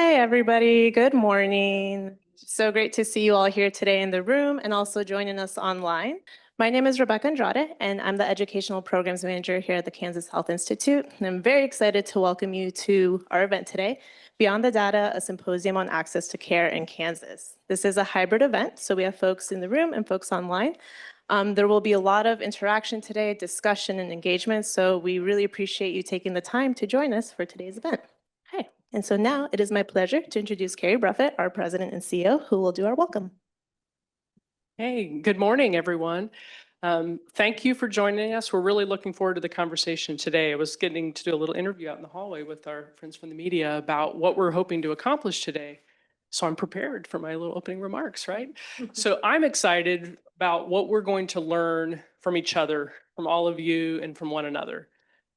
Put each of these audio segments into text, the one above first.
Hi, everybody. Good morning. So great to see you all here today in the room and also joining us online. My name is Rebecca Andrade, and I'm the Educational Programs Manager here at the Kansas Health Institute. And I'm very excited to welcome you to our event today, Beyond the Data, a symposium on access to care in Kansas. This is a hybrid event, so we have folks in the room and folks online. There will be a lot of interaction today, discussion and engagement, so we really appreciate you taking the time to join us for today's event. Hi. And so now it is my pleasure to introduce Carrie Bruffett, our President and CEO, who will do our welcome. Hey, good morning, everyone. Thank you for joining us. We're really looking forward to the conversation today. I was getting to do a little interview out in the hallway with our friends from the media about what we're hoping to accomplish today. So I'm prepared for my little opening remarks, right? So I'm excited about what we're going to learn from each other, from all of you, and from one another.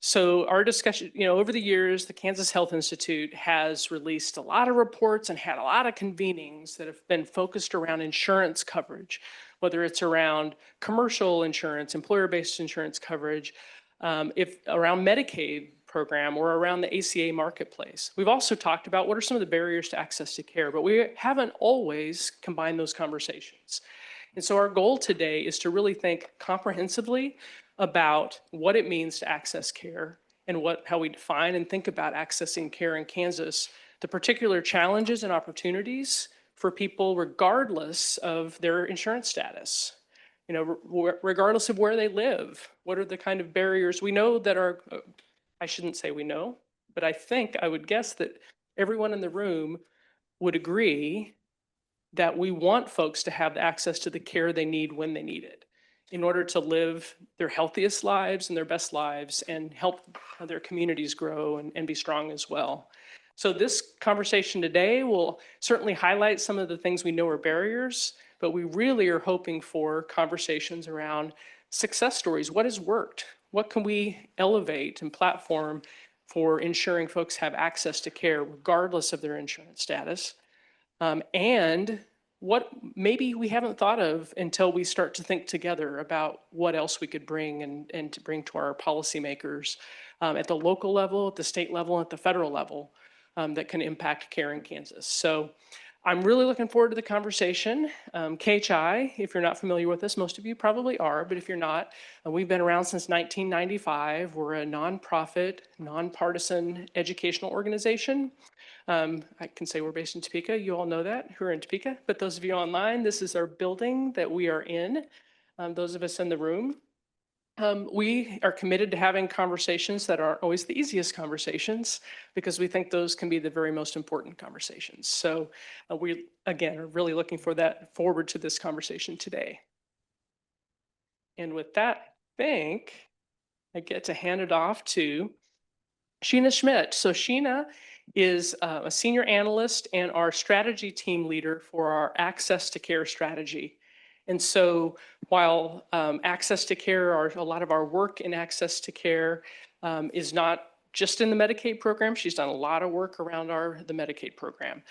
So our discussion, over the years, the Kansas Health Institute has released a lot of reports and had a lot of convenings that have been focused around insurance coverage, whether it's around commercial insurance, employer-based insurance coverage, if around Medicaid program or around the ACA marketplace. We've also talked about what are some of the barriers to access to care, but we haven't always combined those conversations. And so our goal today is to really think comprehensively about what it means to access care and how we define and think about accessing care in Kansas, the particular challenges and opportunities for people regardless of their insurance status. Regardless of where they live, what are the kind of barriers we know that are, I shouldn't say we know, but I would guess that everyone in the room would agree that we want folks to have access to the care they need when they need it in order to live their healthiest lives and their best lives and help their communities grow and be strong as well. So this conversation today will certainly highlight some of the things we know are barriers, but we really are hoping for conversations around success stories. What has worked? What can we elevate and platform for ensuring folks have access to care regardless of their insurance status? And what maybe we haven't thought of until we start to think together about what else we could bring and to bring to our policymakers at the local level, at the state level, at the federal level that can impact care in Kansas. So I'm really looking forward to the conversation. KHI, if you're not familiar with us, most of you probably are, but if you're not, we've been around since 1995. We're a nonprofit, nonpartisan educational organization. I can say we're based in Topeka. You all know that who are in Topeka, but those of you online, this is our building that we are in. Those of us in the room. We are committed to having conversations that aren't always the easiest conversations because we think those can be the very most important conversations. So we, again, are really looking forward to this conversation today. And with that, I think I get to hand it off to Sheena Schmidt. So Sheena is a senior analyst and our strategy team leader for our access to care strategy. And so while access to care, a lot of our work in access to care is not just in the Medicaid program. She's done a lot of work around the Medicaid program.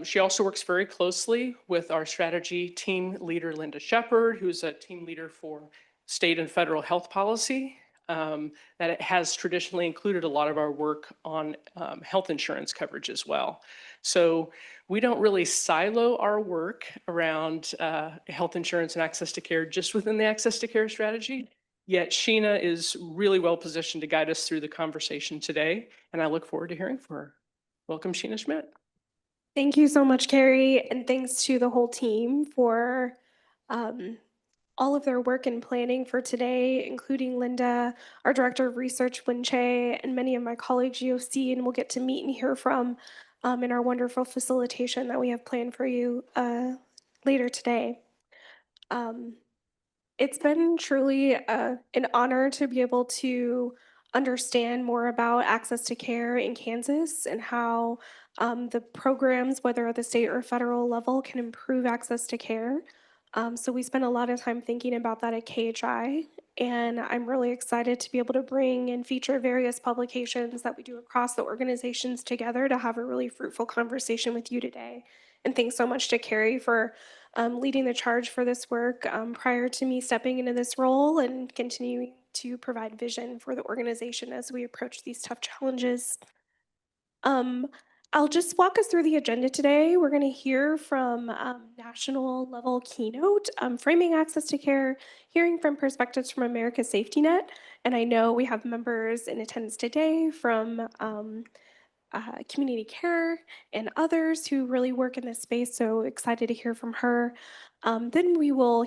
She also works very closely with our strategy team leader, Linda Shepard, who's a team leader for state and federal health policy. That it has traditionally included a lot of our work on health insurance coverage as well. So we don't really silo our work around health insurance and access to care just within the access to care strategy. Yet Sheena is really well positioned to guide us through the conversation today, and I look forward to hearing from her. Welcome, Sheena Schmidt. Thank you so much, Carrie, and thanks to the whole team for all of their work and planning for today, including Linda, our Director of Research, Lynn Che, and many of my colleagues you have seen and we'll get to meet and hear from in our wonderful facilitation that we have planned for you later today. It's been truly an honor to be able to understand more about access to care in Kansas and how the programs, whether at the state or federal level, can improve access to care. So we spent a lot of time thinking about that at KHI, and I'm really excited to be able to bring and feature various publications that we do across the organizations together to have a really fruitful conversation with you today. And thanks so much to Carrie for leading the charge for this work prior to me stepping into this role and continuing to provide vision for the organization as we approach these tough challenges. I'll just walk us through the agenda today. We're going to hear from national level keynote, framing access to care, hearing from perspectives from America's Safety Net. And I know we have members in attendance today from community care and others who really work in this space. So excited to hear from her. Then we'll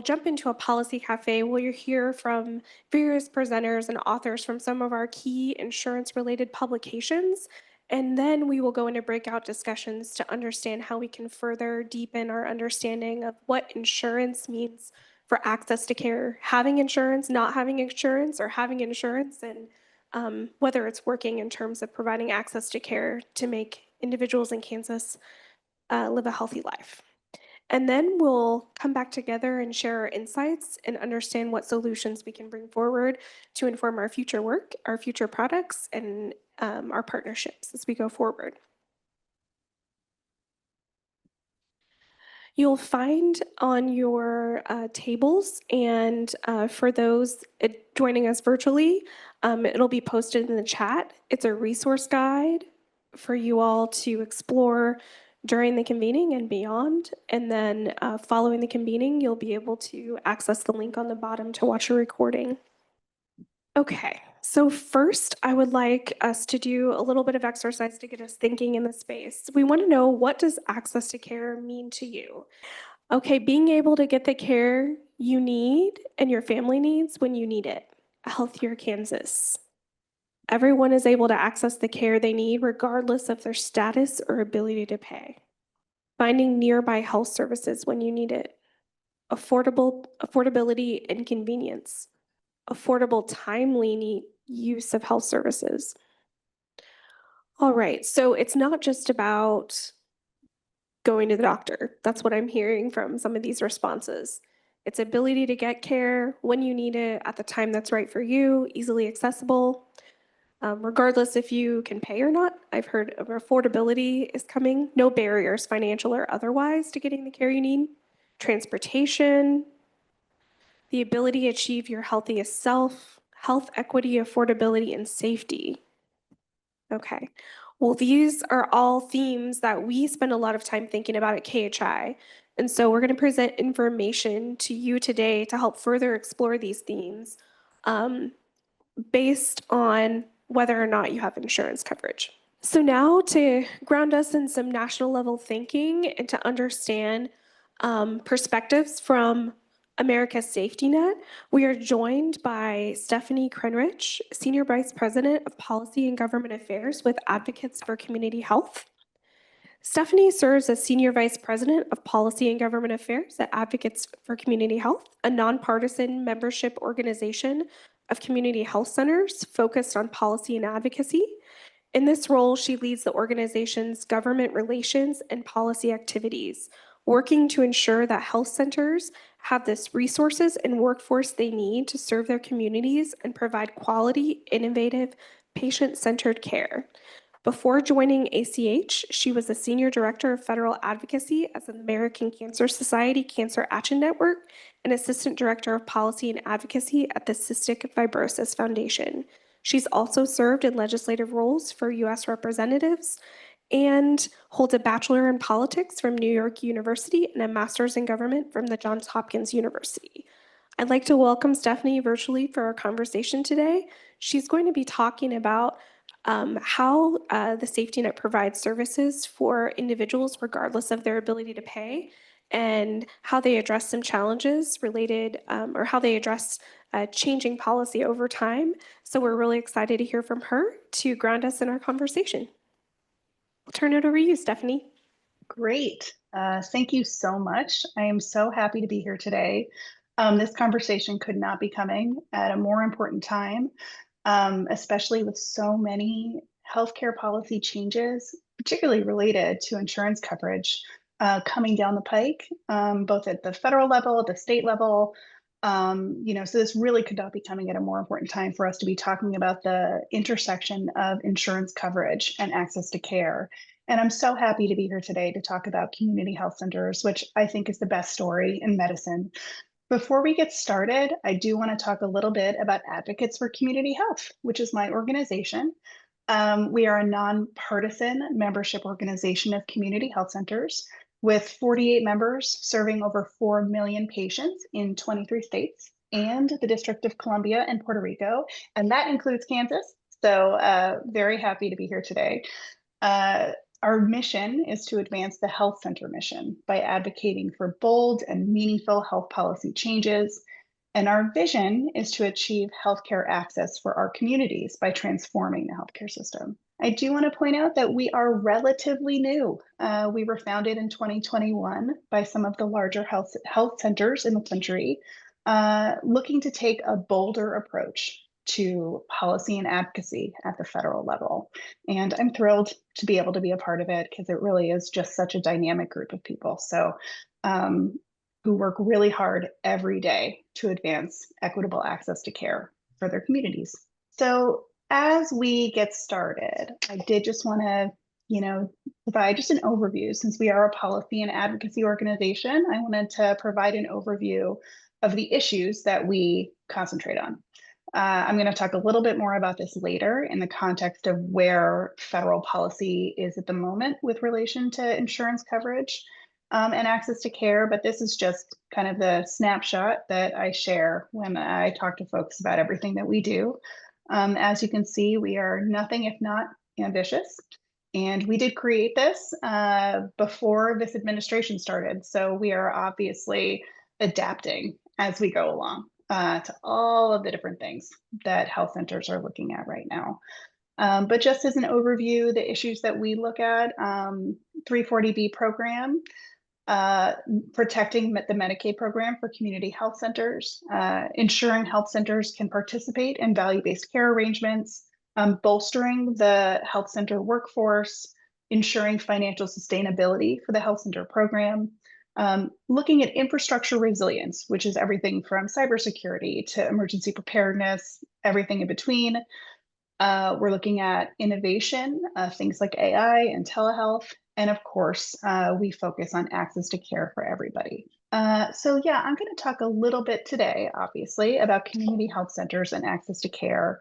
jump into a policy cafe where you'll hear from various presenters and authors from some of our key insurance related publications. And then we will go into breakout discussions to understand how we can further deepen our understanding of what insurance means for access to care, having insurance, not having insurance, or having insurance, and whether it's working in terms of providing access to care to make individuals in Kansas live a healthy life. And then we'll come back together and share our insights and understand what solutions we can bring forward to inform our future work, our future products, and our partnerships as we go forward. You'll find on your tables, and for those joining us virtually, it'll be posted in the chat. It's a resource guide for you all to explore during the convening and beyond. And then following the convening, you'll be able to access the link on the bottom to watch a recording. Okay, so first I would like us to do a little bit of exercise to get us thinking in the space. We want to know, what does access to care mean to you? Okay, being able to get the care you need and your family needs when you need it. A healthier Kansas. Everyone is able to access the care they need regardless of their status or ability to pay. Finding nearby health services when you need it. Affordability and convenience. Affordable, timely use of health services. All right, so it's not just about going to the doctor. That's what I'm hearing from some of these responses. It's ability to get care when you need it at the time that's right for you, easily accessible, regardless if you can pay or not. I've heard of affordability is coming, no barriers, financial or otherwise, to getting the care you need. Transportation, the ability to achieve your healthiest self, health equity, affordability, and safety. Okay. Well, these are all themes that we spend a lot of time thinking about at KHI. And so we're going to present information to you today to help further explore these themes based on whether or not you have insurance coverage. So now, to ground us in some national level thinking and to understand perspectives from America's Safety Net, we are joined by Stephanie Krenrich, Senior Vice President of Policy and Government Affairs with Advocates for Community Health. Stephanie serves as Senior Vice President of Policy and Government Affairs at Advocates for Community Health, a nonpartisan membership organization of community health centers focused on policy and advocacy. In this role, she leads the organization's government relations and policy activities, working to ensure that health centers have the resources and workforce they need to serve their communities and provide quality, innovative, patient-centered care. Before joining ACH, she was a Senior Director of Federal Advocacy at the American Cancer Society Cancer Action Network and Assistant Director of Policy and Advocacy at the Cystic Fibrosis Foundation. She's also served in legislative roles for U.S. representatives and holds a bachelor in politics from New York University and a master's in government from the Johns Hopkins University. I'd like to welcome Stephanie virtually for our conversation today. She's going to be talking about how the safety net provides services for individuals regardless of their ability to pay, and how they address some challenges related or how they address changing policy over time. So we're really excited to hear from her to ground us in our conversation. I'll turn it over to you, Stephanie. Great. Thank you so much. I am so happy to be here today. This conversation could not be coming at a more important time, especially with so many healthcare policy changes, particularly related to insurance coverage, coming down the pike, both at the federal level, the state level. So this really could not be coming at a more important time for us to be talking about the intersection of insurance coverage and access to care. And I'm so happy to be here today to talk about community health centers, which I think is the best story in medicine. Before we get started, I do want to talk a little bit about Advocates for Community Health, which is my organization. We are a nonpartisan membership organization of community health centers with 48 members serving over 4 million patients in 23 states and the District of Columbia and Puerto Rico, and that includes Kansas. So very happy to be here today. Our mission is to advance the health center mission by advocating for bold and meaningful health policy changes. And our vision is to achieve healthcare access for our communities by transforming the healthcare system. I do want to point out that we are relatively new. We were founded in 2021 by some of the larger health centers in the country, looking to take a bolder approach to policy and advocacy at the federal level. And I'm thrilled to be able to be a part of it because it really is just such a dynamic group of people. So who work really hard every day to advance equitable access to care for their communities. So as we get started, I did just want to, provide just an overview. Since we are a policy and advocacy organization, I wanted to provide an overview of the issues that we concentrate on. I'm going to talk a little bit more about this later in the context of where federal policy is at the moment with relation to insurance coverage and access to care, but this is just kind of the snapshot that I share when I talk to folks about everything that we do. As you can see, we are nothing if not ambitious, and we did create this before this administration started, so we are obviously adapting as we go along to all of the different things that health centers are looking at right now. But just as an overview, the issues that we look at, 340B program, protecting the Medicaid program for community health centers, ensuring health centers can participate in value-based care arrangements, bolstering the health center workforce, ensuring financial sustainability for the health center program, looking at infrastructure resilience, which is everything from cybersecurity to emergency preparedness, everything in between. We're looking at innovation, things like AI and telehealth. And of course, we focus on access to care for everybody. So yeah, I'm going to talk a little bit today, obviously, about community health centers and access to care.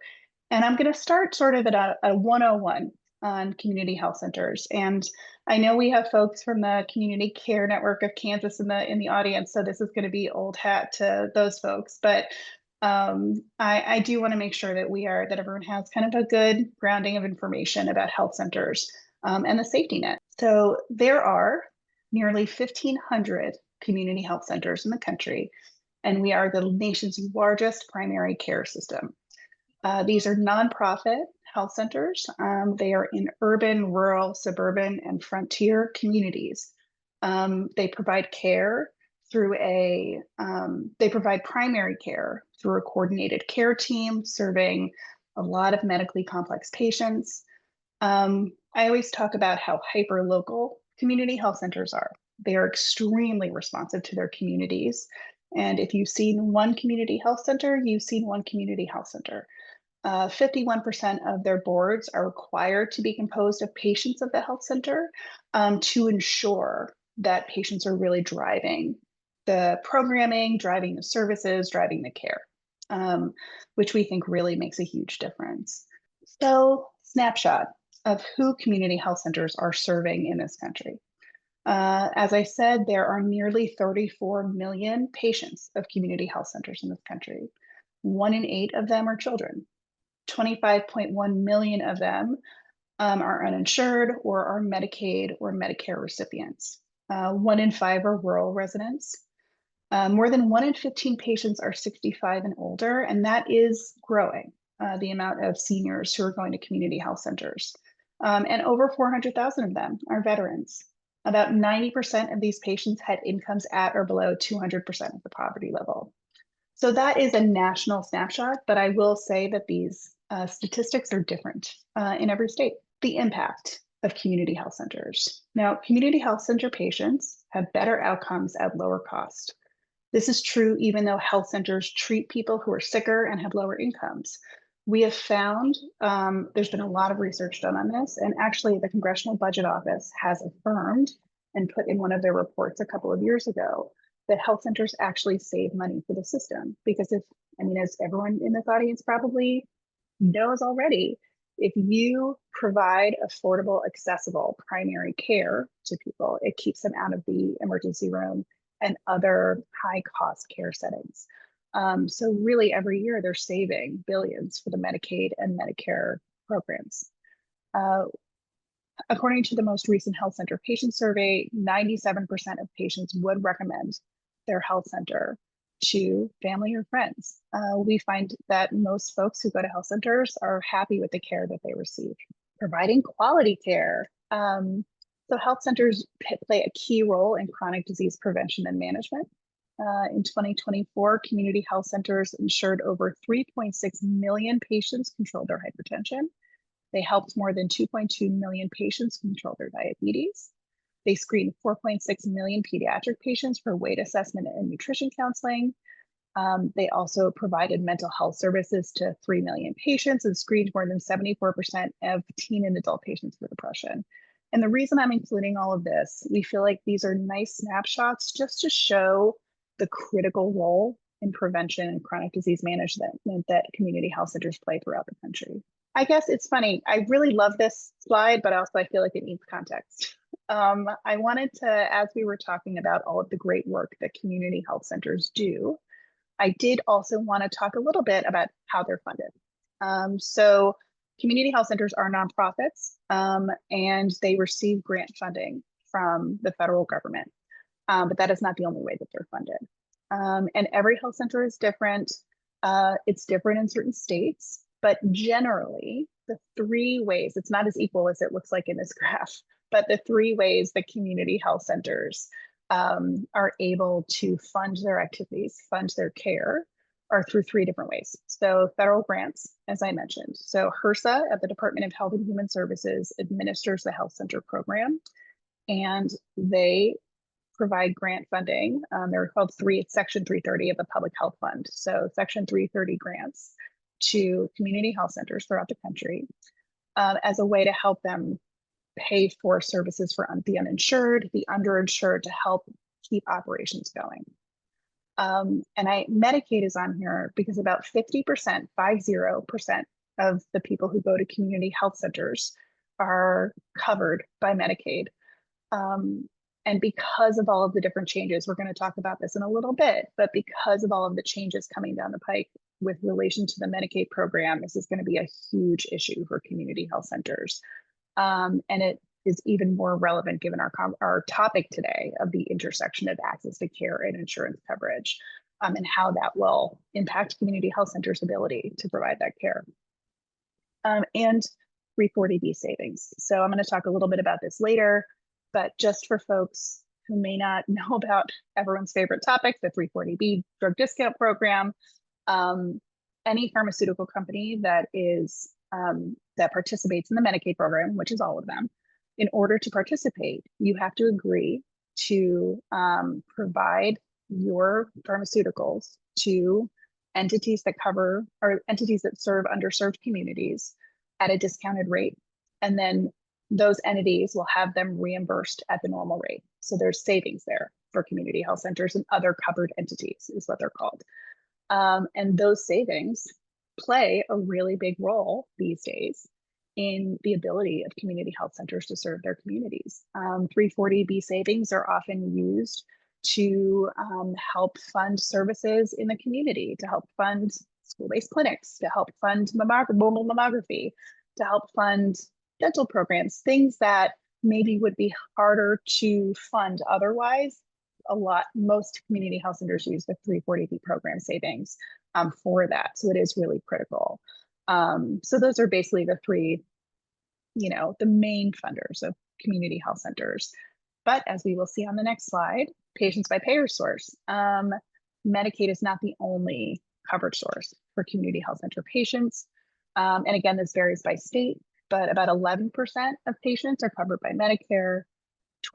And I'm going to start sort of at a 101 on community health centers. And I know we have folks from the Community Care Network of Kansas in the audience, so this is going to be old hat to those folks. But I do want to make sure that everyone has kind of a good grounding of information about health centers and the safety net. So there are nearly 1,500 community health centers in the country, and we are the nation's largest primary care system. These are nonprofit health centers. They are in urban, rural, suburban, and frontier communities. They provide care through they provide primary care through a coordinated care team serving a lot of medically complex patients. I always talk about how hyper-local community health centers are. They are extremely responsive to their communities. And if you've seen one community health center, you've seen one community health center. 51% of their boards are required to be composed of patients of the health center to ensure that patients are really driving the programming, driving the services, driving the care, which we think really makes a huge difference. So, snapshot of who community health centers are serving in this country. As I said, there are nearly 34 million patients of community health centers in this country. 1 in 8 of them are children. 25.1 million of them are uninsured or are Medicaid or Medicare recipients. 1 in 5 are rural residents. More than 1 in 15 patients are 65 and older, and that is growing, the amount of seniors who are going to community health centers. And over 400,000 of them are veterans. About 90% of these patients had incomes at or below 200% of the poverty level. So that is a national snapshot, but I will say that these statistics are different in every state. The impact of community health centers. Now, community health center patients have better outcomes at lower cost. This is true even though health centers treat people who are sicker and have lower incomes. We have found, there's been a lot of research done on this, and actually the Congressional Budget Office has affirmed and put in one of their reports a couple of years ago that health centers actually save money for the system. Because as everyone in this audience probably knows already, If you provide affordable, accessible primary care to people, it keeps them out of the emergency room and other high cost care settings. So really every year they're saving billions for the Medicaid and Medicare programs. According to the most recent health center patient survey, 97% of patients would recommend their health center to family or friends. We find that most folks who go to health centers are happy with the care that they receive. Providing quality care. So health centers play a key role in chronic disease prevention and management. In 2024, community health centers ensured over 3.6 million patients control their hypertension. They helped more than 2.2 million patients control their diabetes. They screened 4.6 million pediatric patients for weight assessment and nutrition counseling. They also provided mental health services to 3 million patients and screened more than 74% of teen and adult patients for depression. And the reason I'm including all of this, we feel like these are nice snapshots just to show the critical role in prevention and chronic disease management that community health centers play throughout the country. I guess it's funny. I really love this slide, but also I feel like it needs context. I wanted to, as we were talking about all of the great work that community health centers do, I did also want to talk a little bit about how they're funded. So community health centers are nonprofits, and they receive grant funding from the federal government, but that is not the only way that they're funded. And every health center is different. It's different in certain states, but generally the three ways, it's not as equal as it looks like in this graph, but the three ways that community health centers are able to fund their activities, fund their care, are through three different ways. So federal grants, as I mentioned. So HRSA at the Department of Health and Human Services administers the health center program, and they provide grant funding. They're called Section 330 of the Public Health Fund. So Section 330 grants to community health centers throughout the country as a way to help them pay for services for the uninsured, the underinsured, to help keep operations going. And Medicaid is on here because about 50% of the people who go to community health centers are covered by Medicaid. And because of all of the different changes, we're going to talk about this in a little bit, but because of all of the changes coming down the pike with relation to the Medicaid program, this is going to be a huge issue for community health centers. And it is even more relevant given our topic today of the intersection of access to care and insurance coverage, and how that will impact community health centers' ability to provide that care. And 340B savings. So I'm going to talk a little bit about this later, but just for folks who may not know about everyone's favorite topic, the 340B drug discount program, any pharmaceutical company that is that participates in the Medicaid program, which is all of them, in order to participate, you have to agree to provide your pharmaceuticals to entities that cover or entities that serve underserved communities at a discounted rate. And then those entities will have them reimbursed at the normal rate. So there's savings there for community health centers and other covered entities is what they're called. And those savings play a really big role these days in the ability of community health centers to serve their communities. 340B savings are often used to help fund services in the community, to help fund school-based clinics, to help fund mobile mammography, to help fund dental programs, things that maybe would be harder to fund otherwise. Most community health centers use the 340B program savings for that. So it is really critical. So those are basically the three, the main funders of community health centers. But as we will see on the next slide, patients by payer source. Medicaid is not the only coverage source for community health center patients. And again, this varies by state, but about 11% of patients are covered by Medicare.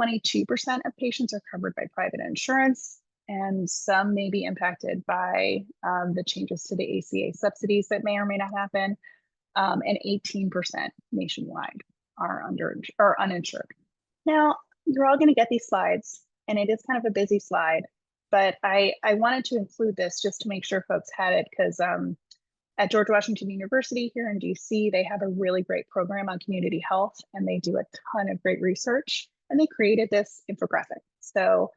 22% of patients are covered by private insurance, and some may be impacted by the changes to the ACA subsidies that may or may not happen. And 18% nationwide are uninsured. Now, you're all going to get these slides, and it is kind of a busy slide, but I wanted to include this just to make sure folks had it, because At George Washington University here in DC, they have a really great program on community health, and they do a ton of great research, and they created this infographic. So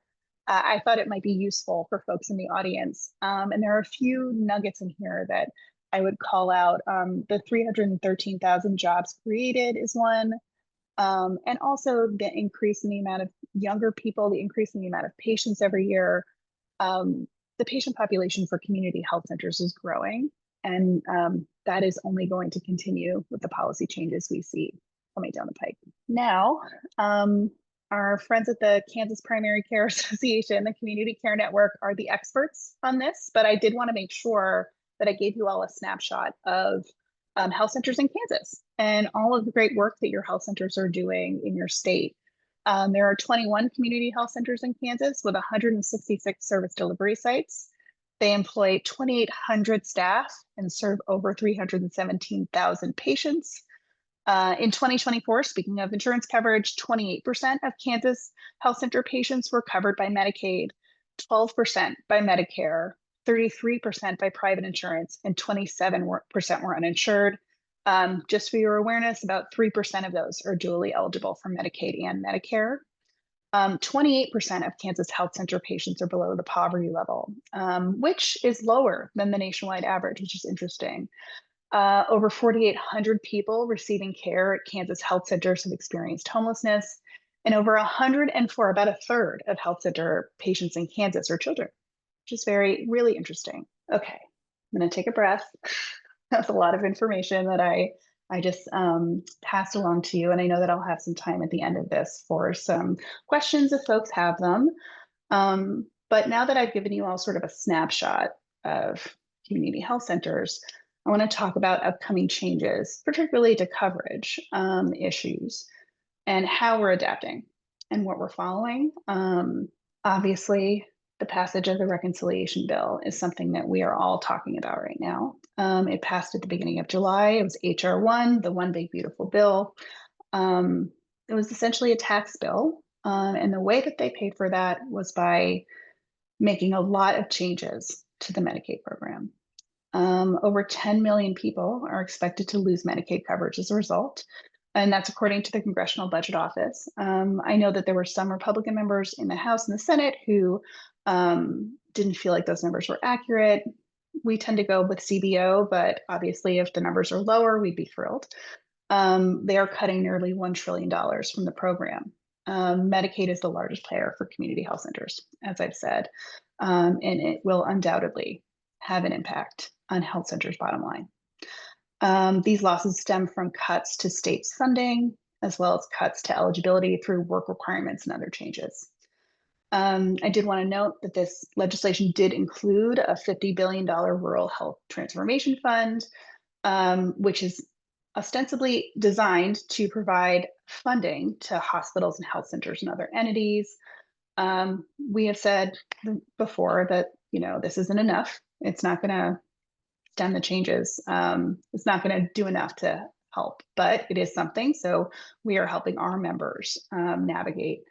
I thought it might be useful for folks in the audience. And there are a few nuggets in here that I would call out. The 313,000 jobs created is one. And also the increase in the amount of younger people, the increase in the amount of patients every year. The patient population for community health centers is growing, and that is only going to continue with the policy changes we see coming down the pike. Now, our friends at the Kansas Primary Care Association, the Community Care Network, are the experts on this, but I did want to make sure that I gave you all a snapshot of health centers in Kansas and all of the great work that your health centers are doing in your state. There are 21 community health centers in Kansas with 166 service delivery sites. They employ 2,800 staff and serve over 317,000 patients. In 2024, speaking of insurance coverage, 28% of Kansas health center patients were covered by Medicaid, 12% by Medicare, 33% by private insurance, and 27% were uninsured. Just for your awareness, about 3% of those are dually eligible for Medicaid and Medicare. 28% of Kansas health center patients are below the poverty level, which is lower than the nationwide average, which is interesting. Over 4,800 people receiving care at Kansas health centers have experienced homelessness, and over 104, about a third of health center patients in Kansas are children, which is really interesting. Okay, I'm going to take a breath. That's a lot of information that I just passed along to you, and I know that I'll have some time at the end of this for some questions if folks have them. But now that I've given you all sort of a snapshot of community health centers, I want to talk about upcoming changes, particularly to coverage issues and how we're adapting and what we're following. Obviously, the passage of the reconciliation bill is something that we are all talking about right now. It passed at the beginning of July. It was HR 1, the One Big Beautiful Bill. It was essentially a tax bill. And the way that they paid for that was by making a lot of changes to the Medicaid program. Over 10 million people are expected to lose Medicaid coverage as a result. And that's according to the Congressional Budget Office. I know that there were some Republican members in the House and the Senate who didn't feel like those numbers were accurate. We tend to go with CBO, but obviously if the numbers are lower, we'd be thrilled. They are cutting nearly $1 trillion from the program. Medicaid is the largest payer for community health centers, as I've said, and it will undoubtedly have an impact on health centers' bottom line. These losses stem from cuts to states' funding, as well as cuts to eligibility through work requirements and other changes. I did want to note that this legislation did include a $50 billion rural health transformation fund, which is ostensibly designed to provide funding to hospitals and health centers and other entities. We have said before that, this isn't enough. It's not going to stem the changes. It's not going to do enough to help, but it is something. So we are helping our members navigate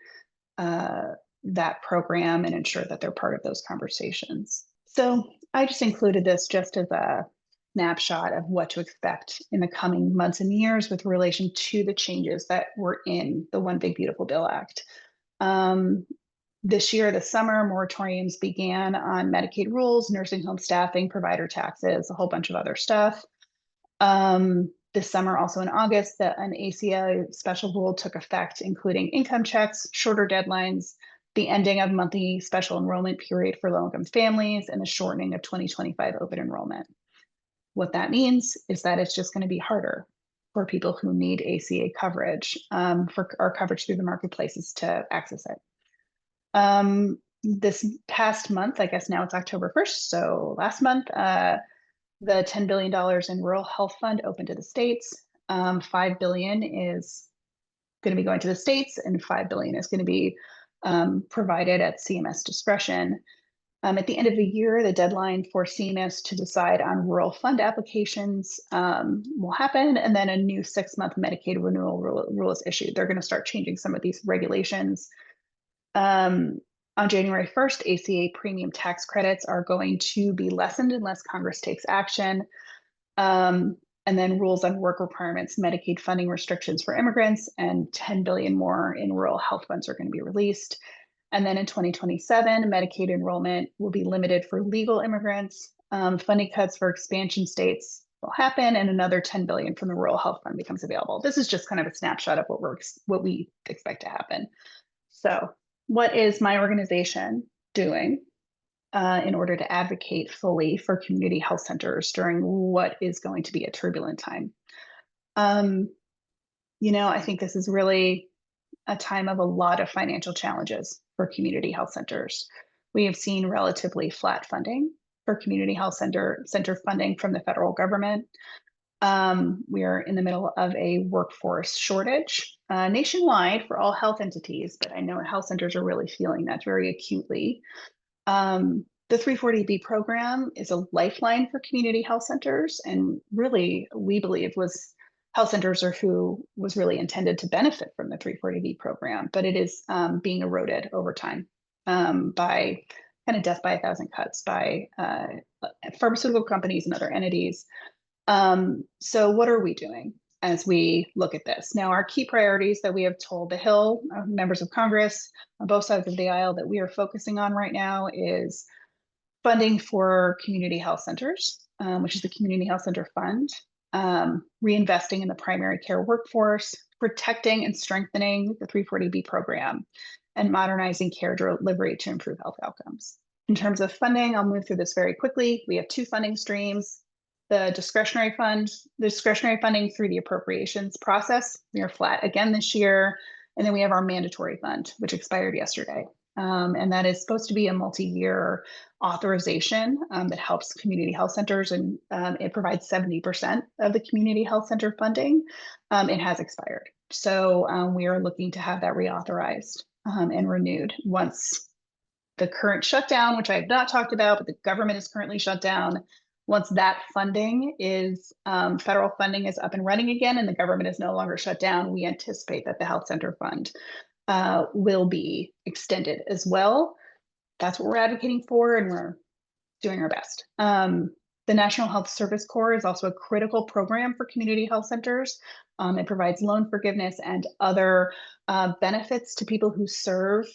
that program and ensure that they're part of those conversations. So I just included this just as a snapshot of what to expect in the coming months and years with relation to the changes that were in the One Big Beautiful Bill Act. This year, this summer, moratoriums began on Medicaid rules, nursing home staffing, provider taxes, a whole bunch of other stuff. This summer, also in August, an ACA special rule took effect, including income checks, shorter deadlines, the ending of monthly special enrollment period for low-income families, and the shortening of 2025 open enrollment. What that means is that it's just going to be harder for people who need ACA coverage, for our coverage through the marketplaces to access it. This past month, I guess now it's October 1st, so last month, the $10 billion in Rural Health Fund opened to the states. $5 billion is going to be going to the states, and $5 billion is going to be provided at CMS discretion. At the end of the year, the deadline for CMS to decide on rural fund applications will happen, and then a new 6-month Medicaid renewal rule is issued. They're going to start changing some of these regulations. On January 1st, ACA premium tax credits are going to be lessened unless Congress takes action. And then rules on work requirements, Medicaid funding restrictions for immigrants, and 10 billion more in rural health funds are going to be released. And then in 2027, Medicaid enrollment will be limited for legal immigrants. Funding cuts for expansion states will happen, and another 10 billion from the rural health fund becomes available. This is just kind of a snapshot of what we expect to happen. So, what is my organization doing in order to advocate fully for community health centers during what is going to be a turbulent time? I think this is really a time of a lot of financial challenges for community health centers. We have seen relatively flat funding for community health center funding from the federal government. We are in the middle of a workforce shortage nationwide for all health entities, but I know health centers are really feeling that very acutely. The 340B program is a lifeline for community health centers, and really, we believe health centers are who was really intended to benefit from the 340B program, but it is being eroded over time by kind of death by a thousand cuts by pharmaceutical companies and other entities. So what are we doing as we look at this? Now, our key priorities that we have told the Hill, members of Congress on both sides of the aisle, that we are focusing on right now is funding for community health centers, which is the Community Health Center Fund, reinvesting in the primary care workforce, protecting and strengthening the 340B program, and modernizing care delivery to improve health outcomes. In terms of funding, I'll move through this very quickly. We have two funding streams. The discretionary funding through the appropriations process. We are flat again this year. And then we have our mandatory fund, which expired yesterday. And that is supposed to be a multi-year authorization that helps community health centers, and it provides 70% of the community health center funding. It has expired. So we are looking to have that reauthorized and renewed once the current shutdown, which I have not talked about, but the government is currently shut down. Once that funding is, federal funding is up and running again and the government is no longer shut down, we anticipate that the Health Center Fund will be extended as well. That's what we're advocating for, and we're doing our best. The National Health Service Corps is also a critical program for community health centers. It provides loan forgiveness and other benefits to people who serve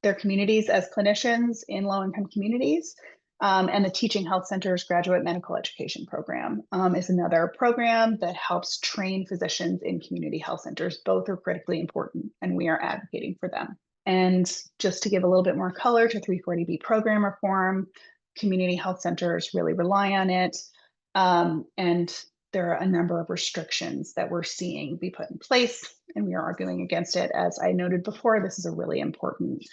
their communities as clinicians in low-income communities. And the Teaching Health Centers Graduate Medical Education Program is another program that helps train physicians in community health centers. Both are critically important, and we are advocating for them. And just to give a little bit more color to 340B program reform, community health centers really rely on it. And there are a number of restrictions that we're seeing be put in place, and we are arguing against it. As I noted before, this is a really important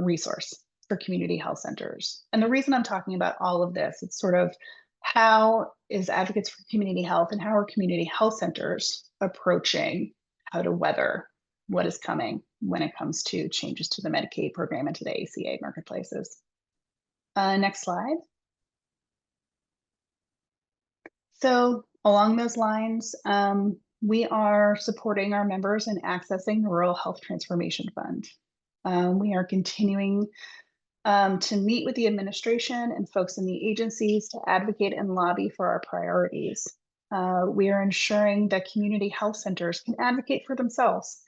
resource for community health centers. And the reason I'm talking about all of this, it's sort of how is advocates for community health and how are community health centers approaching how to weather what is coming when it comes to changes to the Medicaid program and to the ACA marketplaces. Next slide. So along those lines, we are supporting our members in accessing the Rural Health Transformation Fund. We are continuing to meet with the administration and folks in the agencies to advocate and lobby for our priorities. We are ensuring that community health centers can advocate for themselves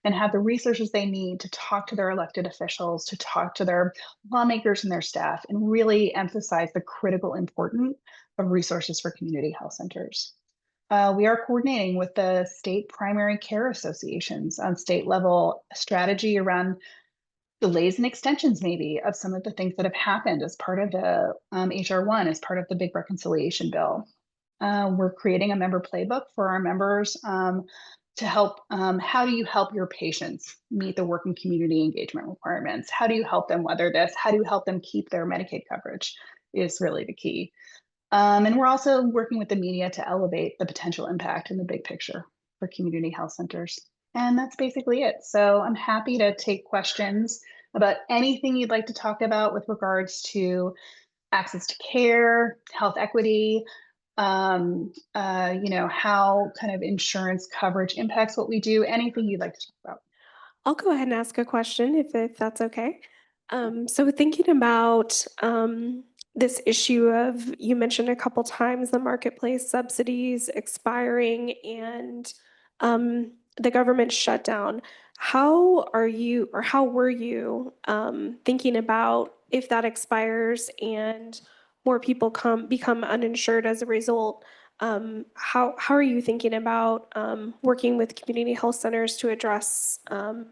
and have the resources they need to talk to their elected officials, to talk to their lawmakers and their staff, and really emphasize the critical importance of resources for community health centers. We are coordinating with the state primary care associations on state level strategy around delays and extensions maybe of some of the things that have happened as part of the HR1, as part of the big reconciliation bill. We're creating a member playbook for our members to help. How do you help your patients meet the work and community engagement requirements? How do you help them weather this? How do you help them keep their Medicaid coverage is really the key. And we're also working with the media to elevate the potential impact in the big picture for community health centers. And that's basically it. So I'm happy to take questions about anything you'd like to talk about with regards to access to care, health equity, how kind of insurance coverage impacts what we do, anything you'd like to talk about. I'll go ahead and ask a question if that's okay. So thinking about this issue of, you mentioned a couple times, the marketplace subsidies expiring and the government shutdown. How are you, or how were you thinking about if that expires and more people become uninsured as a result? How are you thinking about working with community health centers to address an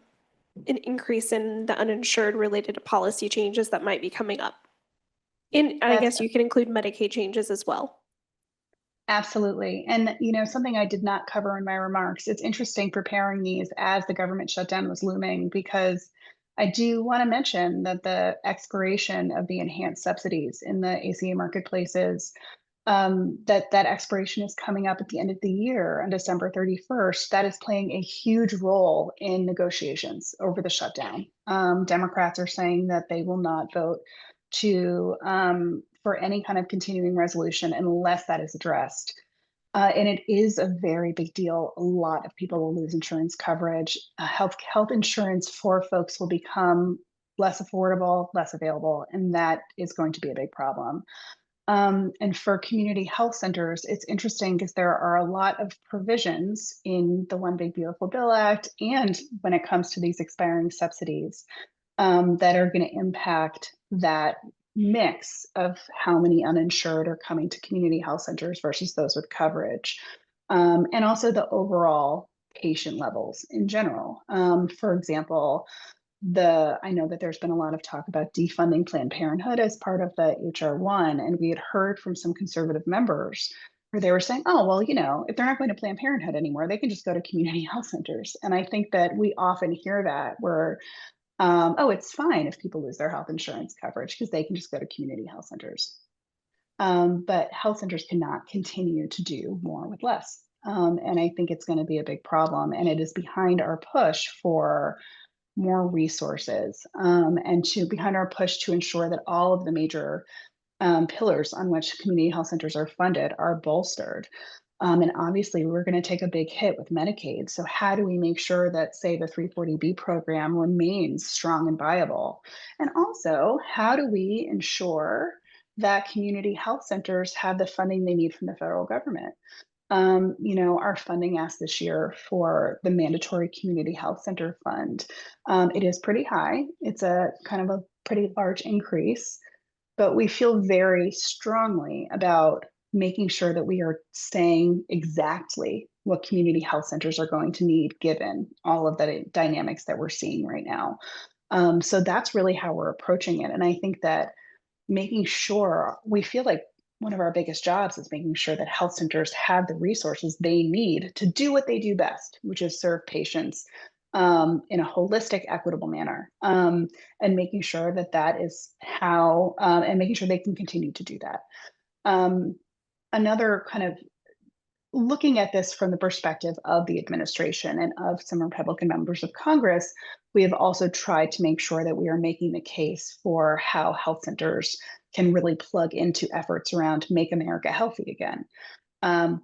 increase in the uninsured related to policy changes that might be coming up? And I That's guess you can include Medicaid changes as well. absolutely. And, something I did not cover in my remarks, it's interesting preparing these as the government shutdown was looming, because I do want to mention that the expiration of the enhanced subsidies in the ACA marketplaces, that expiration is coming up at the end of the year on December 31st. That is playing a huge role in negotiations over the shutdown. Democrats are saying that they will not vote for any kind of continuing resolution unless that is addressed. And it is a very big deal. A lot of people will lose insurance coverage. Health insurance for folks will become less affordable, less available, and that is going to be a big problem. And for community health centers, it's interesting because there are a lot of provisions in the One Big Beautiful Bill Act, and when it comes to these expiring subsidies, that are going to impact that mix of how many uninsured are coming to community health centers versus those with coverage, and also the overall patient levels in general. For example, I know that there's been a lot of talk about defunding Planned Parenthood as part of the HR1, and we had heard from some conservative members where they were saying, oh, well, if they're not going to Planned Parenthood anymore, they can just go to community health centers. And I think that we often hear that where, oh, it's fine if people lose their health insurance coverage because they can just go to community health centers. But health centers cannot continue to do more with less. And I think it's going to be a big problem. And it is behind our push for more resources, and behind our push to ensure that all of the major pillars on which community health centers are funded are bolstered. And obviously, we're going to take a big hit with Medicaid. So how do we make sure that, say, the 340B program remains strong and viable? And also, how do we ensure that community health centers have the funding they need from the federal government? Our funding ask this year for the mandatory community health center fund, it is pretty high. It's a kind of a pretty large increase, but we feel very strongly about making sure that we are saying exactly what community health centers are going to need given all of the dynamics that we're seeing right now. So that's really how we're approaching it. And I think that making sure, we feel like one of our biggest jobs is making sure that health centers have the resources they need to do what they do best, which is serve patients in a holistic, equitable manner, and making sure that is how, and making sure they can continue to do that. Another kind of looking at this from the perspective of the administration and of some Republican members of Congress, we have also tried to make sure that we are making the case for how health centers can really plug into efforts around Make America Healthy Again,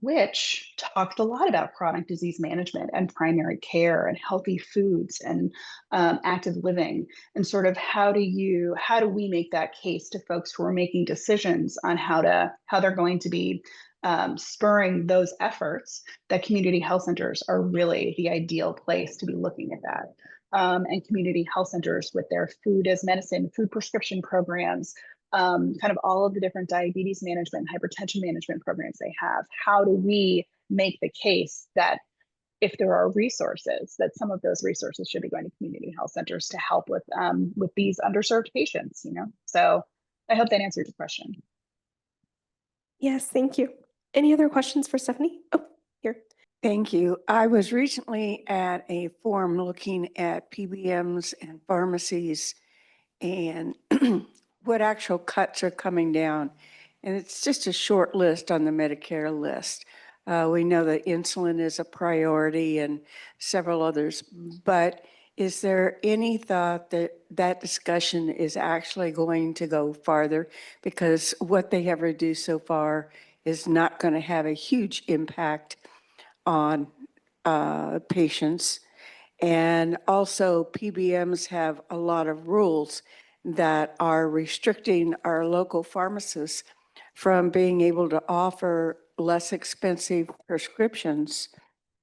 which talked a lot about chronic disease management and primary care and healthy foods and active living, and sort of how do we make that case to folks who are making decisions on how they're going to be spurring those efforts, that community health centers are really the ideal place to be looking at that. And community health centers with their food as medicine, food prescription programs, kind of all of the different diabetes management, hypertension management programs they have. How do we make the case that if there are resources, that some of those resources should be going to community health centers to help with these underserved patients, So I hope that answered your question. Yes, thank you. Any other questions for Stephanie? Oh, here. Thank you. I was recently at a forum looking at PBMs and pharmacies and what actual cuts are coming down. And it's just a short list on the Medicare list. We know that insulin is a priority and several others, but is there any thought that that discussion is actually going to go farther? Because what they have reduced so far is not going to have a huge impact on patients. And also PBMs have a lot of rules that are restricting our local pharmacists from being able to offer less expensive prescriptions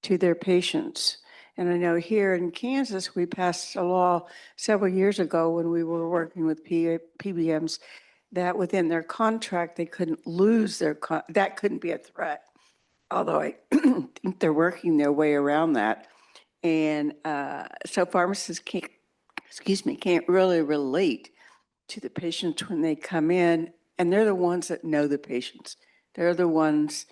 to their patients. And I know here in Kansas, we passed a law several years ago when we were working with PBMs that within their contract, they couldn't lose their, that couldn't be a threat. Although I think they're working their way around that. And so pharmacists can't, can't really relate to the patients when they come in, and they're the ones that know the patients. They're the ones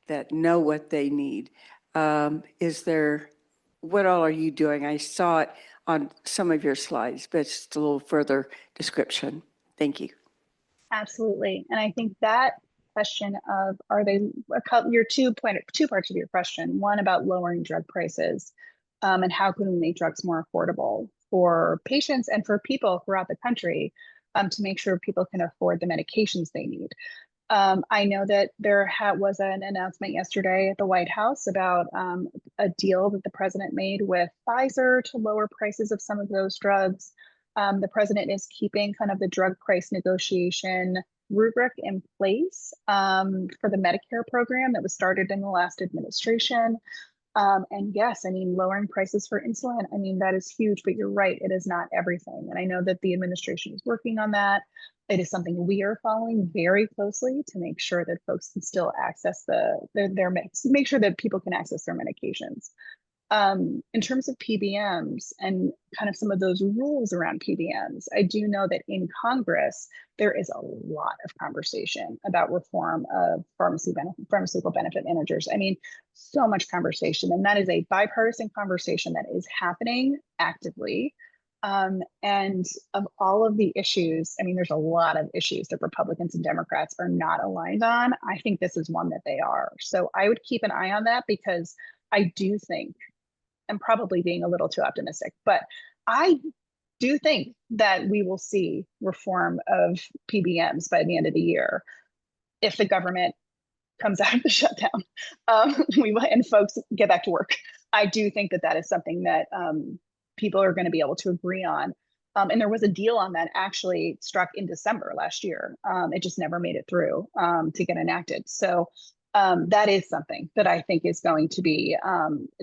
that know what they need. What all are you doing? I saw it on some of your slides, but just a little further description. Thank you. Absolutely. And I think that question of your two parts of your question, one about lowering drug prices and how can we make drugs more affordable for patients and for people throughout the country to make sure people can afford the medications they need. I know that there was an announcement yesterday at the White House about a deal that the president made with Pfizer to lower prices of some of those drugs. The president is keeping kind of the drug price negotiation rubric in place for the Medicare program that was started in the last administration. And yes, I mean, lowering prices for insulin, I mean, that is huge, but you're right, it is not everything. And I know that the administration is working on that. It is something we are following very closely to make sure that folks can still access make sure that people can access their medications. In terms of PBMs and kind of some of those rules around PBMs, I do know that in Congress, there is a lot of conversation about reform of pharmaceutical benefit managers. I mean, so much conversation, and that is a bipartisan conversation that is happening actively. And of all of the issues, I mean, there's a lot of issues that Republicans and Democrats are not aligned on. I think this is one that they are. So I would keep an eye on that because I do think, I'm probably being a little too optimistic, but I do think that we will see reform of PBMs by the end of the year if the government comes out of the shutdown and folks get back to work. I do think that that is something that people are going to be able to agree on. And there was a deal on that actually struck in December last year. It just never made it through to get enacted. So that is something that I think is going to be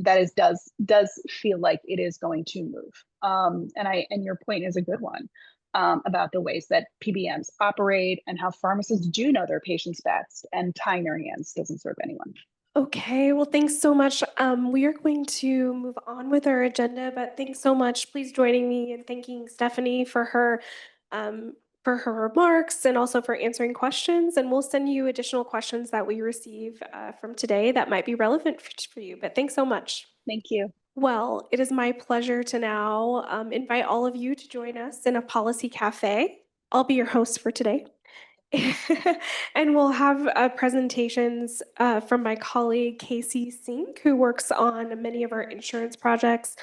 does feel like it is going to move. And your point is a good one about the ways that PBMs operate and how pharmacists do know their patients best, and tying their hands doesn't serve anyone. Okay, well, thanks so much. We are going to move on with our agenda, but thanks so much. Please joining me in thanking Stephanie for her remarks and also for answering questions. And we'll send you additional questions that we receive from today that might be relevant for you. But thanks so much. Thank you. Well, it is my pleasure to now invite all of you to join us in a policy cafe. I'll be your host for today. And we'll have presentations from my colleague, Casey Sink, who works on many of our insurance projects,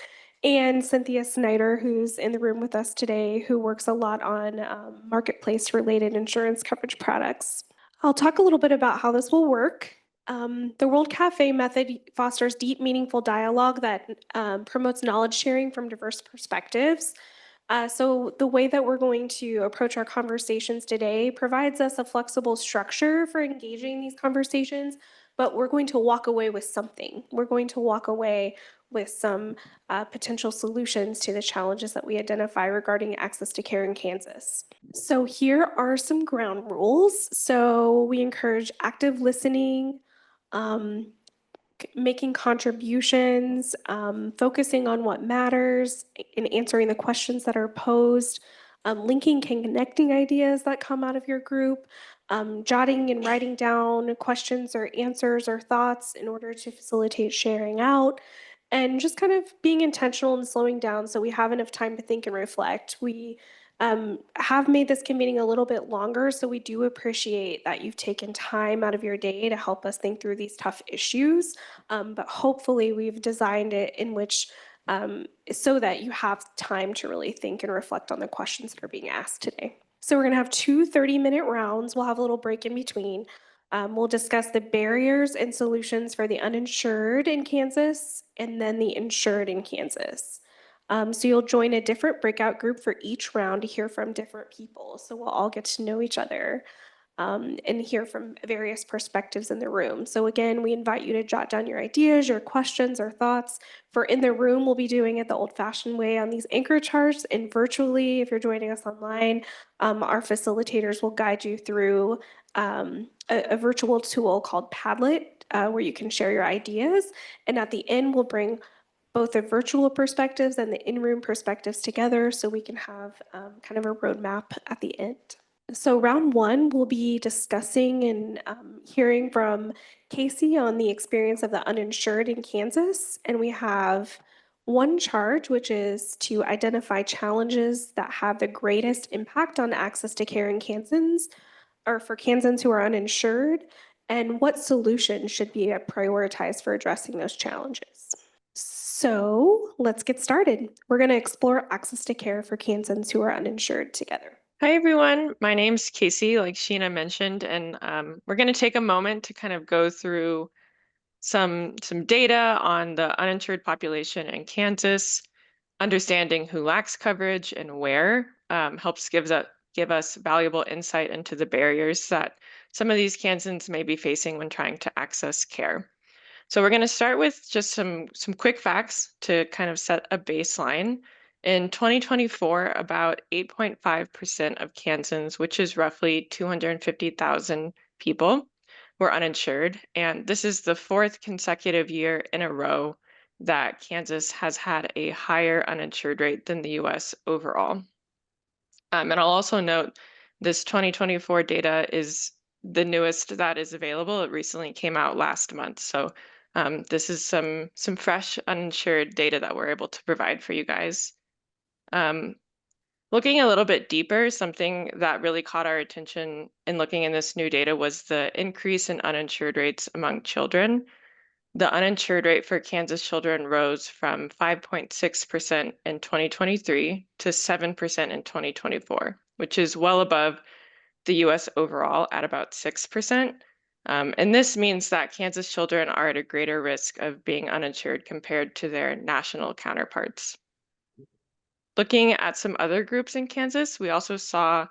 and Cynthia Snyder, who's in the room with us today, who works a lot on marketplace-related insurance coverage products. I'll talk a little bit about how this will work. The World Cafe method fosters deep, meaningful dialogue that promotes knowledge sharing from diverse perspectives. So the way that we're going to approach our conversations today provides us a flexible structure for engaging these conversations, but we're going to walk away with something. We're going to walk away with some potential solutions to the challenges that we identify regarding access to care in Kansas. So here are some ground rules. So we encourage active listening, making contributions, focusing on what matters, and answering the questions that are posed, linking and connecting ideas that come out of your group, jotting and writing down questions or answers or thoughts in order to facilitate sharing out, and just kind of being intentional and slowing down so we have enough time to think and reflect. We have made this convening a little bit longer, so we do appreciate that you've taken time out of your day to help us think through these tough issues, but hopefully we've designed it in which so that you have time to really think and reflect on the questions that are being asked today. So we're going to have two 30-minute rounds. We'll have a little break in between. We'll discuss the barriers and solutions for the uninsured in Kansas and then the insured in Kansas. So you'll join a different breakout group for each round to hear from different people. So we'll all get to know each other and hear from various perspectives in the room. So again, we invite you to jot down your ideas, your questions, or thoughts. For in the room, we'll be doing it the old-fashioned way on these anchor charts, and virtually, if you're joining us online, our facilitators will guide you through a virtual tool called Padlet, where you can share your ideas. And at the end, we'll bring both the virtual perspectives and the in-room perspectives together so we can have kind of a roadmap at the end. So round one, we'll be discussing and hearing from Casey on the experience of the uninsured in Kansas. And we have one charge, which is to identify challenges that have the greatest impact on access to care in Kansans, or for Kansans who are uninsured, and what solutions should be prioritized for addressing those challenges. So let's get started. We're going to explore access to care for Kansans who are uninsured together. Hi, everyone. My name's Casey, like Sheena mentioned, and we're going to take a moment to kind of go through some data on the uninsured population in Kansas. Understanding who lacks coverage and where helps give us valuable insight into the barriers that some of these Kansans may be facing when trying to access care. So we're going to start with just some quick facts to kind of set a baseline. In 2024, about 8.5% of Kansans, which is roughly 250,000 people, were uninsured. And this is the fourth consecutive year in a row that Kansas has had a higher uninsured rate than the US overall. And I'll also note this 2024 data is the newest that is available. It recently came out last month. So this is some fresh uninsured data that we're able to provide for you guys. Looking a little bit deeper, something that really caught our attention in looking in this new data was the increase in uninsured rates among children. The uninsured rate for Kansas children rose from 5.6% in 2023 to 7% in 2024, which is well above the US overall at about 6%. And this means that Kansas children are at a greater risk of being uninsured compared to their national counterparts. Looking at some other groups in Kansas, we also saw